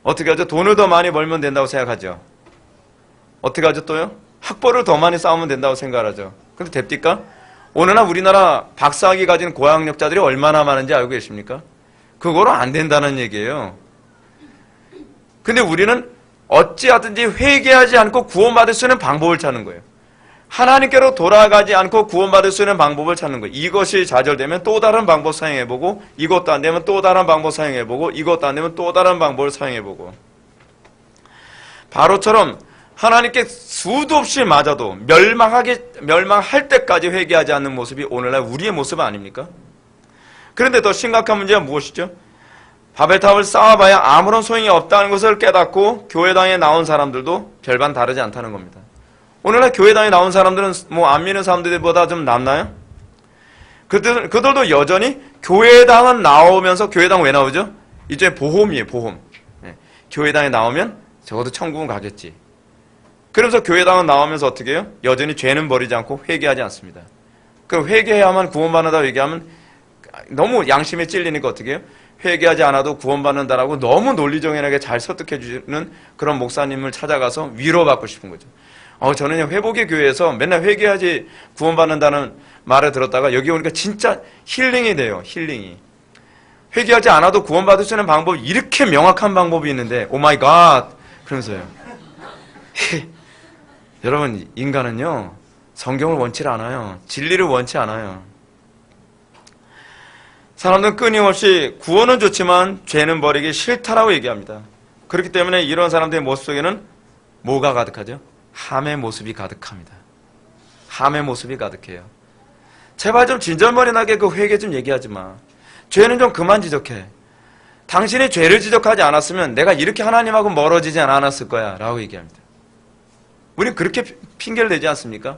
어떻게 하죠? 돈을 더 많이 벌면 된다고 생각하죠. 어떻게 하죠 또요? 학벌을 더 많이 쌓으면 된다고 생각하죠. 근데 됩니까? 오늘날 우리나라 박사학위 가진 고학력자들이 얼마나 많은지 알고 계십니까? 그거로 안 된다는 얘기예요. 근데 우리는 어찌하든지 회개하지 않고 구원받을 수 있는 방법을 찾는 거예요. 하나님께로 돌아가지 않고 구원받을 수 있는 방법을 찾는 거예요. 이것이 좌절되면 또 다른 방법 사용해보고, 이것도 안 되면 또 다른 방법 사용해보고, 이것도 안 되면 또 다른 방법을 사용해보고. 바로처럼 하나님께 수도 없이 맞아도 멸망할 때까지 회개하지 않는 모습이 오늘날 우리의 모습 아닙니까? 그런데 더 심각한 문제가 무엇이죠? 바벨탑을 쌓아봐야 아무런 소용이 없다는 것을 깨닫고 교회당에 나온 사람들도 별반 다르지 않다는 겁니다. 오늘날 교회당에 나온 사람들은 뭐 안 믿는 사람들보다 좀 낫나요? 그들도 여전히 교회당은 나오면서, 교회당 왜 나오죠? 이제 보험이에요, 보험. 네. 교회당에 나오면 적어도 천국은 가겠지. 그러면서 교회당은 나오면서 어떻게 해요? 여전히 죄는 버리지 않고 회개하지 않습니다. 그 회개해야만 구원받는다고 얘기하면 너무 양심에 찔리니까 어떻게 해요? 회개하지 않아도 구원받는다라고 너무 논리정연하게 잘 설득해주는 그런 목사님을 찾아가서 위로받고 싶은 거죠. 저는요, 회복의 교회에서 맨날 회개하지 구원받는다는 말을 들었다가 여기 오니까 진짜 힐링이 돼요, 힐링이. 회개하지 않아도 구원받을 수 있는 방법이 이렇게 명확한 방법이 있는데, 오 마이 갓! 그러면서요. 여러분, 인간은요, 성경을 원치 않아요. 진리를 원치 않아요. 사람들은 끊임없이 구원은 좋지만 죄는 버리기 싫다라고 얘기합니다. 그렇기 때문에 이런 사람들의 모습 속에는 뭐가 가득하죠? 함의 모습이 가득합니다. 함의 모습이 가득해요. 제발 좀 진절머리나게 그 회개 좀 얘기하지 마. 죄는 좀 그만 지적해. 당신이 죄를 지적하지 않았으면 내가 이렇게 하나님하고 멀어지지 않았을 거야 라고 얘기합니다. 우리는 그렇게 핑계를 대지 않습니까?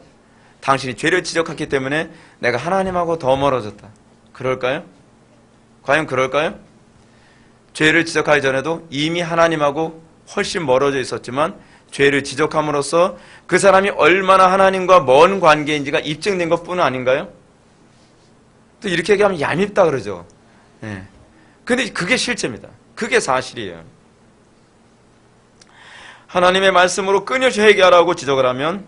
당신이 죄를 지적했기 때문에 내가 하나님하고 더 멀어졌다. 그럴까요? 과연 그럴까요? 죄를 지적하기 전에도 이미 하나님하고 훨씬 멀어져 있었지만 죄를 지적함으로써 그 사람이 얼마나 하나님과 먼 관계인지가 입증된 것뿐은 아닌가요? 또 이렇게 얘기하면 얄밉다 그러죠. 네. 근데 그게 실제입니다. 그게 사실이에요. 하나님의 말씀으로 끊임없이 회개하라고 지적을 하면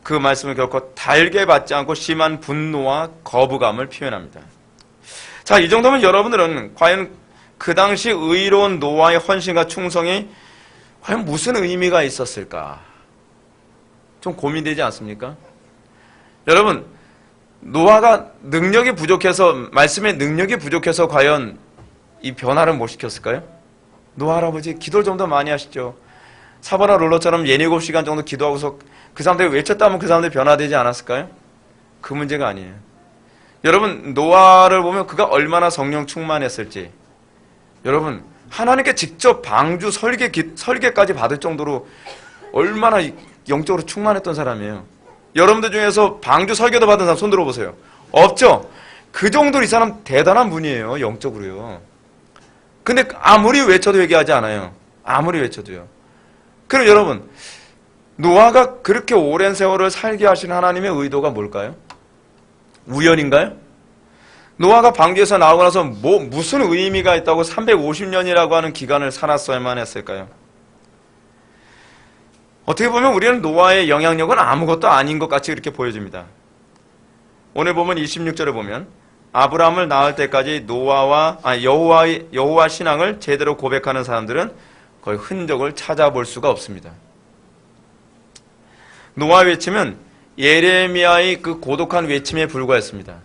그 말씀을 결코 달게 받지 않고 심한 분노와 거부감을 표현합니다. 자, 이 정도면 여러분들은 과연 그 당시 의로운 노아의 헌신과 충성이 과연 무슨 의미가 있었을까? 좀 고민되지 않습니까? 여러분, 노아가 능력이 부족해서, 말씀의 능력이 부족해서 과연 이 변화를 못 시켰을까요? 노아 할아버지 기도를 좀 더 많이 하시죠. 사바나 롤러처럼 7시간 정도 기도하고서 그 사람들이 외쳤다면 그 사람들이 변화되지 않았을까요? 그 문제가 아니에요. 여러분, 노아를 보면 그가 얼마나 성령 충만했을지, 여러분, 하나님께 직접 방주 설계까지 받을 정도로 얼마나 영적으로 충만했던 사람이에요. 여러분들 중에서 방주 설교도 받은 사람 손 들어보세요. 없죠? 그 정도로 이 사람 대단한 분이에요, 영적으로요. 근데 아무리 외쳐도 회개하지 않아요. 아무리 외쳐도요. 그럼 여러분, 노아가 그렇게 오랜 세월을 살게 하신 하나님의 의도가 뭘까요? 우연인가요? 노아가 방주에서 나오고 나서 무슨 의미가 있다고 350년이라고 하는 기간을 살았어야만 했을까요? 어떻게 보면 우리는 노아의 영향력은 아무것도 아닌 것 같이 이렇게 보여집니다. 오늘 보면 26절에 보면 아브라함을 낳을 때까지 여호와 신앙을 제대로 고백하는 사람들은 거의 흔적을 찾아볼 수가 없습니다. 노아 외침은 예레미야의 그 고독한 외침에 불과했습니다.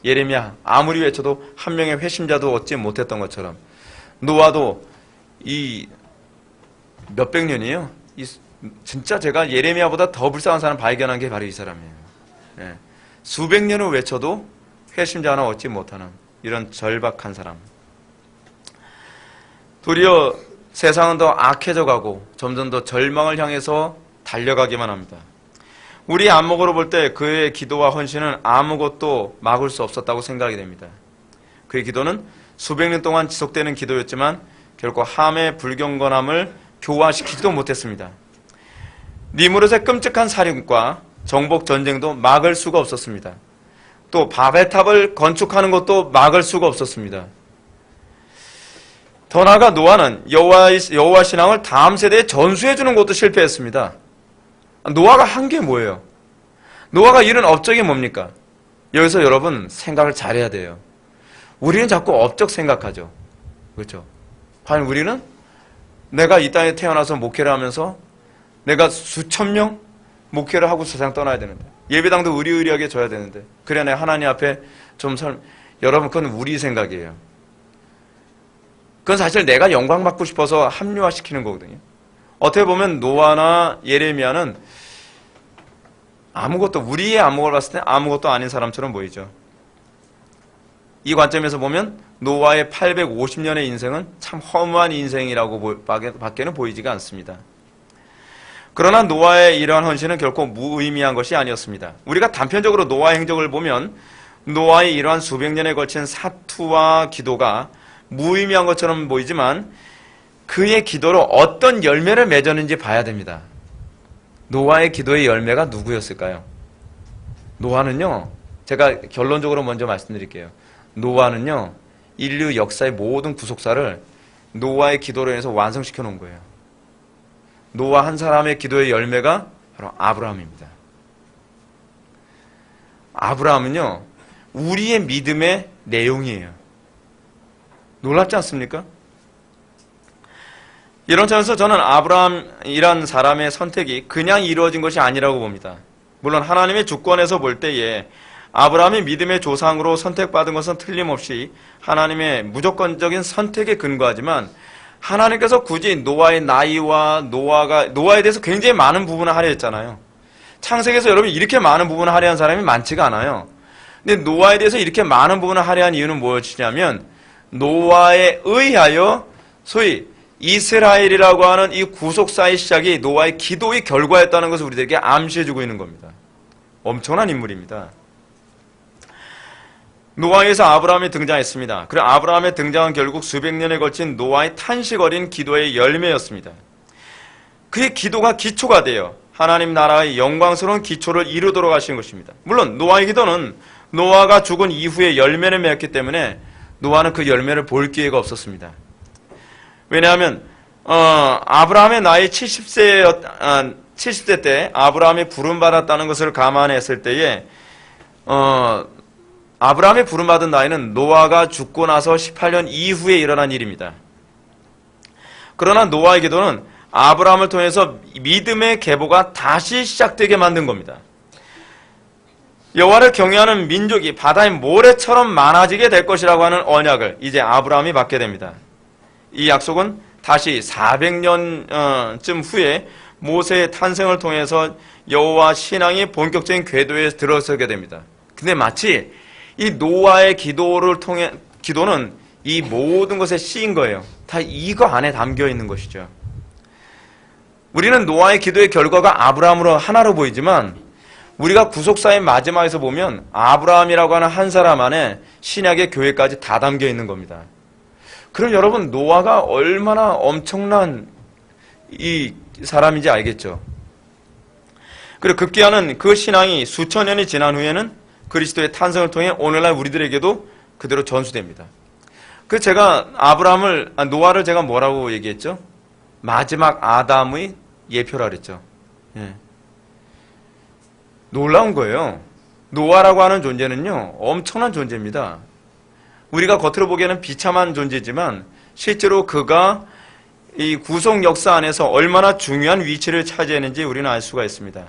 예레미야 아무리 외쳐도 한 명의 회심자도 얻지 못했던 것처럼 노아도 이 몇백 년이에요. 진짜 제가 예레미야보다 더 불쌍한 사람 발견한 게 바로 이 사람이에요. 예. 수백 년을 외쳐도 회심자 하나 얻지 못하는 이런 절박한 사람. 도리어 세상은 더 악해져 가고 점점 더 절망을 향해서 달려가기만 합니다. 우리 안목으로 볼 때 그의 기도와 헌신은 아무것도 막을 수 없었다고 생각이 됩니다. 그의 기도는 수백 년 동안 지속되는 기도였지만 결코 함의 불경건함을 교화시키지도 못했습니다. 니무롯의 끔찍한 살인과 정복 전쟁도 막을 수가 없었습니다. 또 바벨탑을 건축하는 것도 막을 수가 없었습니다. 더 나아가 노아는 여호와 신앙을 다음 세대에 전수해 주는 것도 실패했습니다. 노아가 한 게 뭐예요? 노아가 이룬 업적이 뭡니까? 여기서 여러분 생각을 잘해야 돼요. 우리는 자꾸 업적 생각하죠. 그렇죠? 과연 우리는 내가 이 땅에 태어나서 목회를 하면서 내가 수천 명 목회를 하고 세상 떠나야 되는데 예배당도 의리의리하게 져야 되는데 그래 내가 하나님 앞에 여러분 그건 우리 생각이에요. 그건 사실 내가 영광 받고 싶어서 합리화시키는 거거든요. 어떻게 보면 노아나 예레미야는 우리의 안목을 봤을 때 아무것도 아닌 사람처럼 보이죠. 이 관점에서 보면 노아의 850년의 인생은 참 허무한 인생이라고 밖에는 보이지가 않습니다. 그러나 노아의 이러한 헌신은 결코 무의미한 것이 아니었습니다. 우리가 단편적으로 노아의 행적을 보면 노아의 이러한 수백 년에 걸친 사투와 기도가 무의미한 것처럼 보이지만 그의 기도로 어떤 열매를 맺었는지 봐야 됩니다. 노아의 기도의 열매가 누구였을까요? 노아는요, 제가 결론적으로 먼저 말씀드릴게요. 노아는요, 인류 역사의 모든 구속사를 노아의 기도로 인해서 완성시켜 놓은 거예요. 노아 한 사람의 기도의 열매가 바로 아브라함입니다. 아브라함은요, 우리의 믿음의 내용이에요. 놀랍지 않습니까? 이런 점에서 저는 아브라함이란 사람의 선택이 그냥 이루어진 것이 아니라고 봅니다. 물론 하나님의 주권에서 볼 때에 아브라함이 믿음의 조상으로 선택받은 것은 틀림없이 하나님의 무조건적인 선택에 근거하지만 하나님께서 굳이 노아의 나이와 노아에 대해서 굉장히 많은 부분을 하려 했잖아요. 창세기에서 여러분 이렇게 많은 부분을 하려 한 사람이 많지가 않아요. 근데 노아에 대해서 이렇게 많은 부분을 하려 한 이유는 무엇이냐면 노아에 의하여 소위 이스라엘이라고 하는 이 구속사의 시작이 노아의 기도의 결과였다는 것을 우리들에게 암시해주고 있는 겁니다. 엄청난 인물입니다. 노아에서 아브라함이 등장했습니다. 그리고 아브라함의 등장은 결국 수백 년에 걸친 노아의 탄식 어린 기도의 열매였습니다. 그의 기도가 기초가 되어 하나님 나라의 영광스러운 기초를 이루도록 하신 것입니다. 물론 노아의 기도는 노아가 죽은 이후에 열매를 맺었기 때문에 노아는 그 열매를 볼 기회가 없었습니다. 왜냐하면 아브라함의 나이 70세 때 아브라함이 부름받았다는 것을 감안했을 때에 아브라함이 부름받은 나이는 노아가 죽고 나서 18년 이후에 일어난 일입니다. 그러나 노아의 기도는 아브라함을 통해서 믿음의 계보가 다시 시작되게 만든 겁니다. 여호와를 경외하는 민족이 바다의 모래처럼 많아지게 될 것이라고 하는 언약을 이제 아브라함이 받게 됩니다. 이 약속은 다시 400년쯤 후에 모세의 탄생을 통해서 여호와 신앙이 본격적인 궤도에 들어서게 됩니다. 근데 마치 이 노아의 기도는 이 모든 것에 씌인 거예요. 다 이거 안에 담겨 있는 것이죠. 우리는 노아의 기도의 결과가 아브라함으로 하나로 보이지만 우리가 구속사의 마지막에서 보면 아브라함이라고 하는 한 사람 안에 신약의 교회까지 다 담겨 있는 겁니다. 그럼 여러분, 노아가 얼마나 엄청난 이 사람인지 알겠죠? 그리고 급기야는 그 신앙이 수천 년이 지난 후에는 그리스도의 탄생을 통해 오늘날 우리들에게도 그대로 전수됩니다. 그 제가 노아를 제가 뭐라고 얘기했죠? 마지막 아담의 예표라 그랬죠. 예. 놀라운 거예요. 노아라고 하는 존재는요, 엄청난 존재입니다. 우리가 겉으로 보기에는 비참한 존재지만 실제로 그가 이 구속 역사 안에서 얼마나 중요한 위치를 차지했는지 우리는 알 수가 있습니다.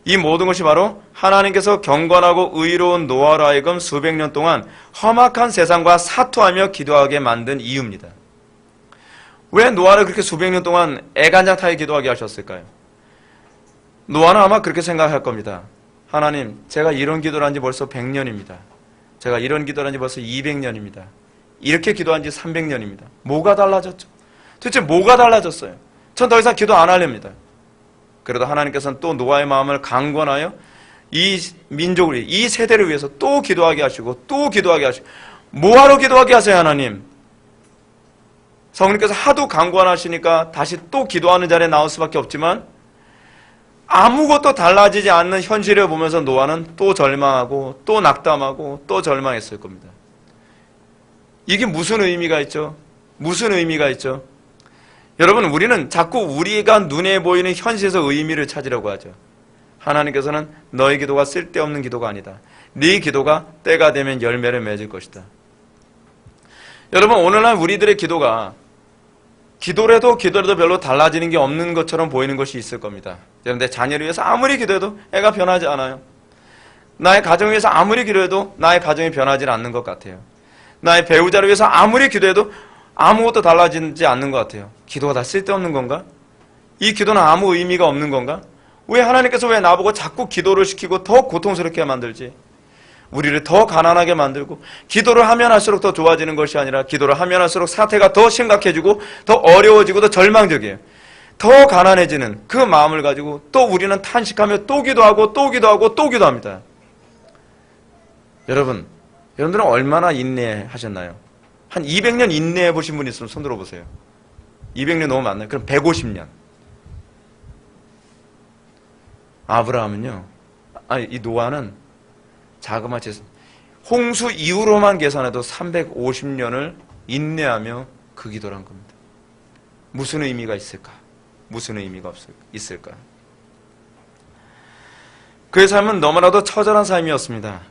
이 모든 것이 바로 하나님께서 경건하고 의로운 노아로 하여금 수백 년 동안 험악한 세상과 사투하며 기도하게 만든 이유입니다. 왜 노아를 그렇게 수백 년 동안 애간장타에 기도하게 하셨을까요? 노아는 아마 그렇게 생각할 겁니다. 하나님, 제가 이런 기도를 한 지 벌써 100년입니다. 제가 이런 기도를 한 지 벌써 200년입니다. 이렇게 기도한 지 300년입니다. 뭐가 달라졌죠? 도대체 뭐가 달라졌어요? 전 더 이상 기도 안 하렵니다. 그래도 하나님께서는 또 노아의 마음을 강권하여 이 민족을, 이 세대를 위해서 또 기도하게 하시고 또 기도하게 하시고, 뭐하러 기도하게 하세요, 하나님? 성령께서 하도 강권하시니까 다시 또 기도하는 자리에 나올 수밖에 없지만 아무것도 달라지지 않는 현실을 보면서 노아는 또 절망하고 또 낙담하고 또 절망했을 겁니다. 이게 무슨 의미가 있죠? 무슨 의미가 있죠? 여러분, 우리는 자꾸 우리가 눈에 보이는 현실에서 의미를 찾으려고 하죠. 하나님께서는 너의 기도가 쓸데없는 기도가 아니다. 네 기도가 때가 되면 열매를 맺을 것이다. 여러분, 오늘날 우리들의 기도가 기도라도 별로 달라지는 게 없는 것처럼 보이는 것이 있을 겁니다. 여러분, 내 자녀를 위해서 아무리 기도해도 애가 변하지 않아요. 나의 가정을 위해서 아무리 기도해도 나의 가정이 변하지 않는 것 같아요. 나의 배우자를 위해서 아무리 기도해도 아무것도 달라지지 않는 것 같아요. 기도가 다 쓸데없는 건가? 이 기도는 아무 의미가 없는 건가? 왜 하나님께서 왜 나보고 자꾸 기도를 시키고 더 고통스럽게 만들지? 우리를 더 가난하게 만들고, 기도를 하면 할수록 더 좋아지는 것이 아니라 기도를 하면 할수록 사태가 더 심각해지고 더 어려워지고 더 절망적이에요. 더 가난해지는 그 마음을 가지고 또 우리는 탄식하며 또 기도하고 또 기도하고 또 기도합니다. 여러분들은 얼마나 인내하셨나요? 한 200년 인내해 보신 분 있으면 손 들어보세요. 200년 너무 많나요? 그럼 150년. 이 노아는 자그마치 홍수 이후로만 계산해도 350년을 인내하며 그 기도를 한 겁니다. 무슨 의미가 있을까? 무슨 의미가 있을까? 그의 삶은 너무나도 처절한 삶이었습니다.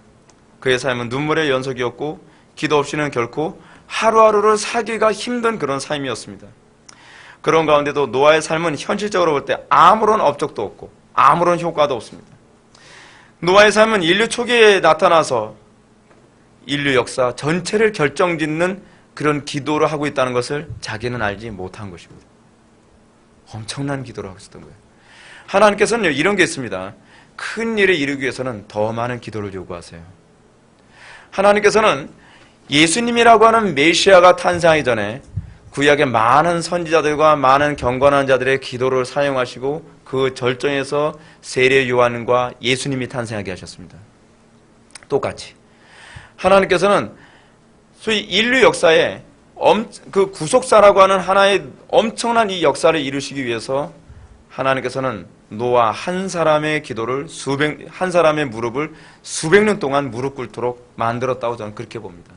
그의 삶은 눈물의 연속이었고 기도 없이는 결코 하루하루를 살기가 힘든 그런 삶이었습니다. 그런 가운데도 노아의 삶은 현실적으로 볼 때 아무런 업적도 없고 아무런 효과도 없습니다. 노아의 삶은 인류 초기에 나타나서 인류 역사 전체를 결정짓는 그런 기도를 하고 있다는 것을 자기는 알지 못한 것입니다. 엄청난 기도를 하고 있었던 거예요. 하나님께서는 이런 게 있습니다. 큰 일을 이루기 위해서는 더 많은 기도를 요구하세요. 하나님께서는 예수님이라고 하는 메시아가 탄생하기 전에 구약의 많은 선지자들과 많은 경건한 자들의 기도를 사용하시고 그 절정에서 세례 요한과 예수님이 탄생하게 하셨습니다. 똑같이 하나님께서는 소위 인류 역사에 그 구속사라고 하는 하나의 엄청난 이 역사를 이루시기 위해서 하나님께서는 노아 한 사람의 기도를 한 사람의 무릎을 수백 년 동안 무릎 꿇도록 만들었다고 저는 그렇게 봅니다.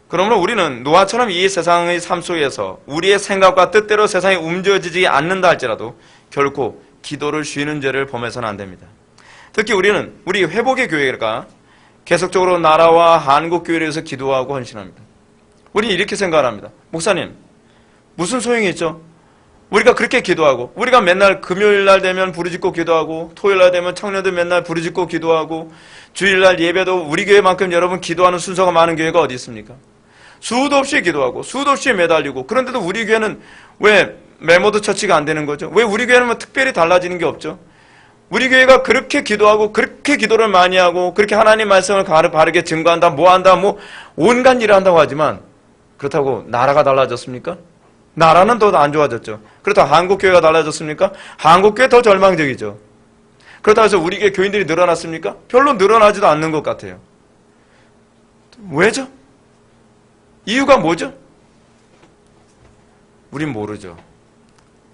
그러므로 우리는 노아처럼 이 세상의 삶 속에서 우리의 생각과 뜻대로 세상이 움직여지지 않는다 할지라도 결코 기도를 쉬는 죄를 범해서는 안 됩니다. 특히 우리 회복의 교회가 계속적으로 나라와 한국교회를 위해서 기도하고 헌신합니다. 우리는 이렇게 생각을 합니다. 목사님, 무슨 소용이 있죠? 우리가 그렇게 기도하고, 우리가 맨날 금요일 날 되면 부르짖고 기도하고, 토요일 날 되면 청년들 맨날 부르짖고 기도하고, 주일날 예배도 우리 교회만큼 여러분 기도하는 순서가 많은 교회가 어디 있습니까? 수도 없이 기도하고 수도 없이 매달리고, 그런데도 우리 교회는 왜 메모드 처치가 안 되는 거죠? 왜 우리 교회는 뭐 특별히 달라지는 게 없죠? 우리 교회가 그렇게 기도하고 그렇게 기도를 많이 하고 그렇게 하나님 말씀을 바르게 증거한다, 뭐한다, 뭐 온갖 일을 한다고 하지만 그렇다고 나라가 달라졌습니까? 나라는 더 안 좋아졌죠. 그렇다고 한국교회가 달라졌습니까? 한국교회 더 절망적이죠. 그렇다고 해서 우리 교회 교인들이 늘어났습니까? 별로 늘어나지도 않는 것 같아요. 왜죠? 이유가 뭐죠? 우린 모르죠.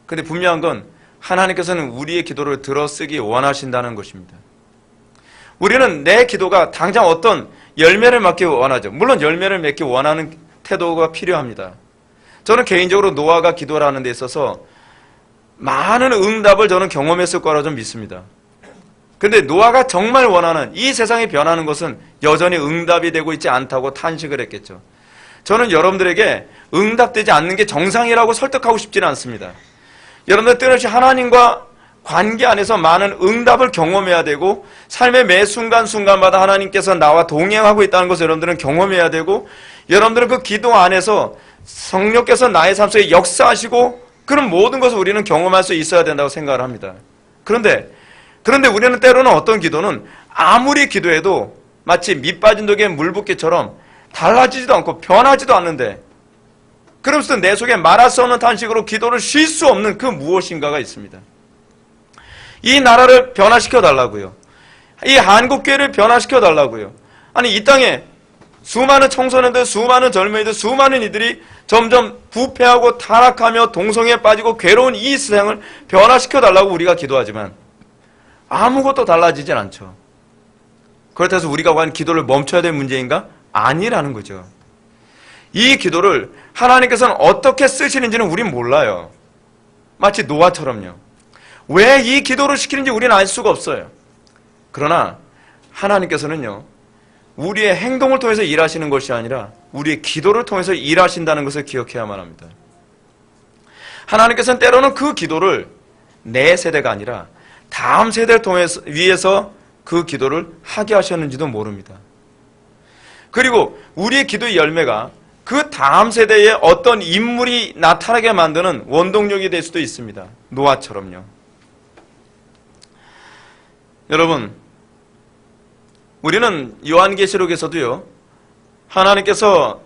근데 분명한 건 하나님께서는 우리의 기도를 들어쓰기 원하신다는 것입니다. 우리는 내 기도가 당장 어떤 열매를 맺기 원하죠. 물론 열매를 맺기 원하는 태도가 필요합니다. 저는 개인적으로 노아가 기도를 하는 데 있어서 많은 응답을 저는 경험했을 거라 좀 믿습니다. 근데 노아가 정말 원하는 이 세상이 변하는 것은 여전히 응답이 되고 있지 않다고 탄식을 했겠죠. 저는 여러분들에게 응답되지 않는 게 정상이라고 설득하고 싶지는 않습니다. 여러분들 때로시 하나님과 관계 안에서 많은 응답을 경험해야 되고, 삶의 매 순간순간마다 하나님께서 나와 동행하고 있다는 것을 여러분들은 경험해야 되고, 여러분들은 그 기도 안에서 성령께서 나의 삶 속에 역사하시고 그런 모든 것을 우리는 경험할 수 있어야 된다고 생각을 합니다. 그런데 우리는 때로는 어떤 기도는 아무리 기도해도 마치 밑 빠진 독에 물 붓기처럼 달라지지도 않고 변하지도 않는데, 그러면서 내 속에 말할 수 없는 탄식으로 기도를 쉴 수 없는 그 무엇인가가 있습니다. 이 나라를 변화시켜 달라고요. 이 한국교회를 변화시켜 달라고요. 아니, 이 땅에 수많은 청소년들, 수많은 젊은이들, 수많은 이들이 점점 부패하고 타락하며 동성애에 빠지고 괴로운 이 세상을 변화시켜 달라고 우리가 기도하지만 아무것도 달라지진 않죠. 그렇다고 해서 우리가 과연 기도를 멈춰야 될 문제인가? 아니라는 거죠. 이 기도를 하나님께서는 어떻게 쓰시는지는 우린 몰라요. 마치 노아처럼요. 왜 이 기도를 시키는지 우리는 알 수가 없어요. 그러나 하나님께서는요, 우리의 행동을 통해서 일하시는 것이 아니라 우리의 기도를 통해서 일하신다는 것을 기억해야만 합니다. 하나님께서는 때로는 그 기도를 내 세대가 아니라 다음 세대를 통해서 위해서 그 기도를 하게 하셨는지도 모릅니다. 그리고 우리의 기도의 열매가 그 다음 세대에 어떤 인물이 나타나게 만드는 원동력이 될 수도 있습니다. 노아처럼요. 여러분, 우리는 요한계시록에서도요, 하나님께서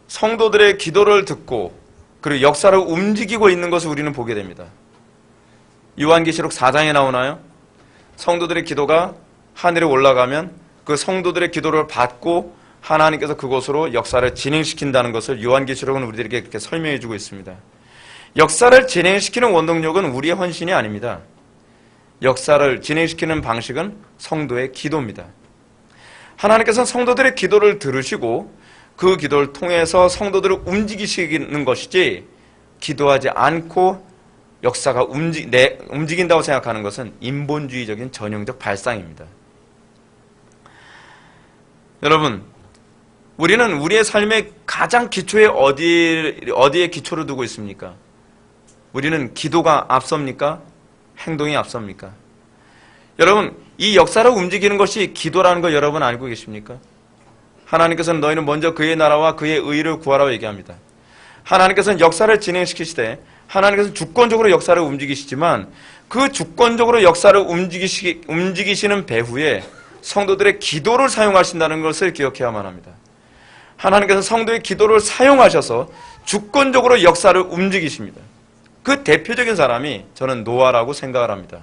성도들의 기도를 듣고 그리고 역사를 움직이고 있는 것을 우리는 보게 됩니다. 요한계시록 4장에 나오나요? 성도들의 기도가 하늘에 올라가면 그 성도들의 기도를 받고 하나님께서 그곳으로 역사를 진행시킨다는 것을 요한계시록은 우리들에게 그렇게 설명해 주고 있습니다. 역사를 진행시키는 원동력은 우리의 헌신이 아닙니다. 역사를 진행시키는 방식은 성도의 기도입니다. 하나님께서는 성도들의 기도를 들으시고 그 기도를 통해서 성도들을 움직이시는 것이지, 기도하지 않고 역사가 움직인다고 생각하는 것은 인본주의적인 전형적 발상입니다. 여러분, 우리는 우리의 삶의 가장 기초에 어디에 기초를 두고 있습니까? 우리는 기도가 앞섭니까? 행동이 앞섭니까? 여러분, 이 역사를 움직이는 것이 기도라는 걸 여러분 알고 계십니까? 하나님께서는 너희는 먼저 그의 나라와 그의 의를 구하라고 얘기합니다. 하나님께서는 역사를 진행시키시되 하나님께서는 주권적으로 역사를 움직이시지만 그 주권적으로 역사를 움직이시는 배후에 성도들의 기도를 사용하신다는 것을 기억해야만 합니다. 하나님께서는 성도의 기도를 사용하셔서 주권적으로 역사를 움직이십니다. 그 대표적인 사람이 저는 노아라고 생각을 합니다.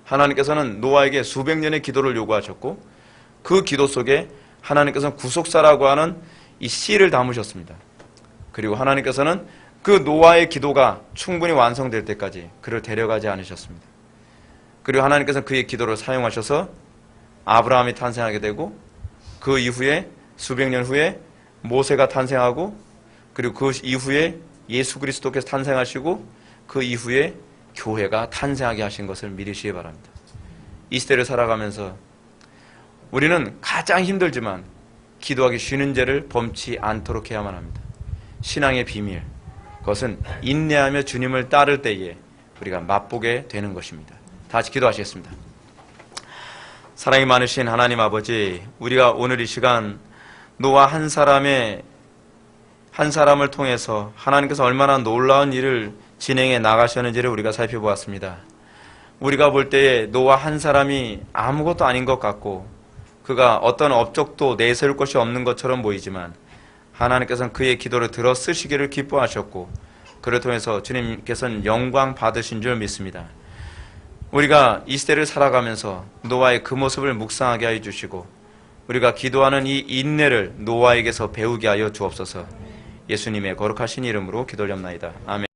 하나님께서는 노아에게 수백 년의 기도를 요구하셨고 그 기도 속에 하나님께서는 구속사라고 하는 이 씨를 담으셨습니다. 그리고 하나님께서는 그 노아의 기도가 충분히 완성될 때까지 그를 데려가지 않으셨습니다. 그리고 하나님께서는 그의 기도를 사용하셔서 아브라함이 탄생하게 되고 그 이후에 수백 년 후에 모세가 탄생하고 그리고 그 이후에 예수 그리스도께서 탄생하시고 그 이후에 교회가 탄생하게 하신 것을 믿으시기 바랍니다. 이 시대를 살아가면서 우리는 가장 힘들지만 기도하기 쉬는 죄를 범치 않도록 해야만 합니다. 신앙의 비밀, 그것은 인내하며 주님을 따를 때에 우리가 맛보게 되는 것입니다. 다시 기도하시겠습니다. 사랑이 많으신 하나님 아버지, 우리가 오늘 이 시간 노아 한 사람을 통해서 하나님께서 얼마나 놀라운 일을 진행해 나가셨는지를 우리가 살펴보았습니다. 우리가 볼 때에 노아 한 사람이 아무것도 아닌 것 같고 그가 어떤 업적도 내세울 것이 없는 것처럼 보이지만 하나님께서는 그의 기도를 들어 쓰시기를 기뻐하셨고 그를 통해서 주님께서는 영광 받으신 줄 믿습니다. 우리가 이 시대를 살아가면서 노아의 그 모습을 묵상하게 하여 주시고 우리가 기도하는 이 인내를 노아에게서 배우게 하여 주옵소서. 예수님의 거룩하신 이름으로 기도드립나이다. 아멘.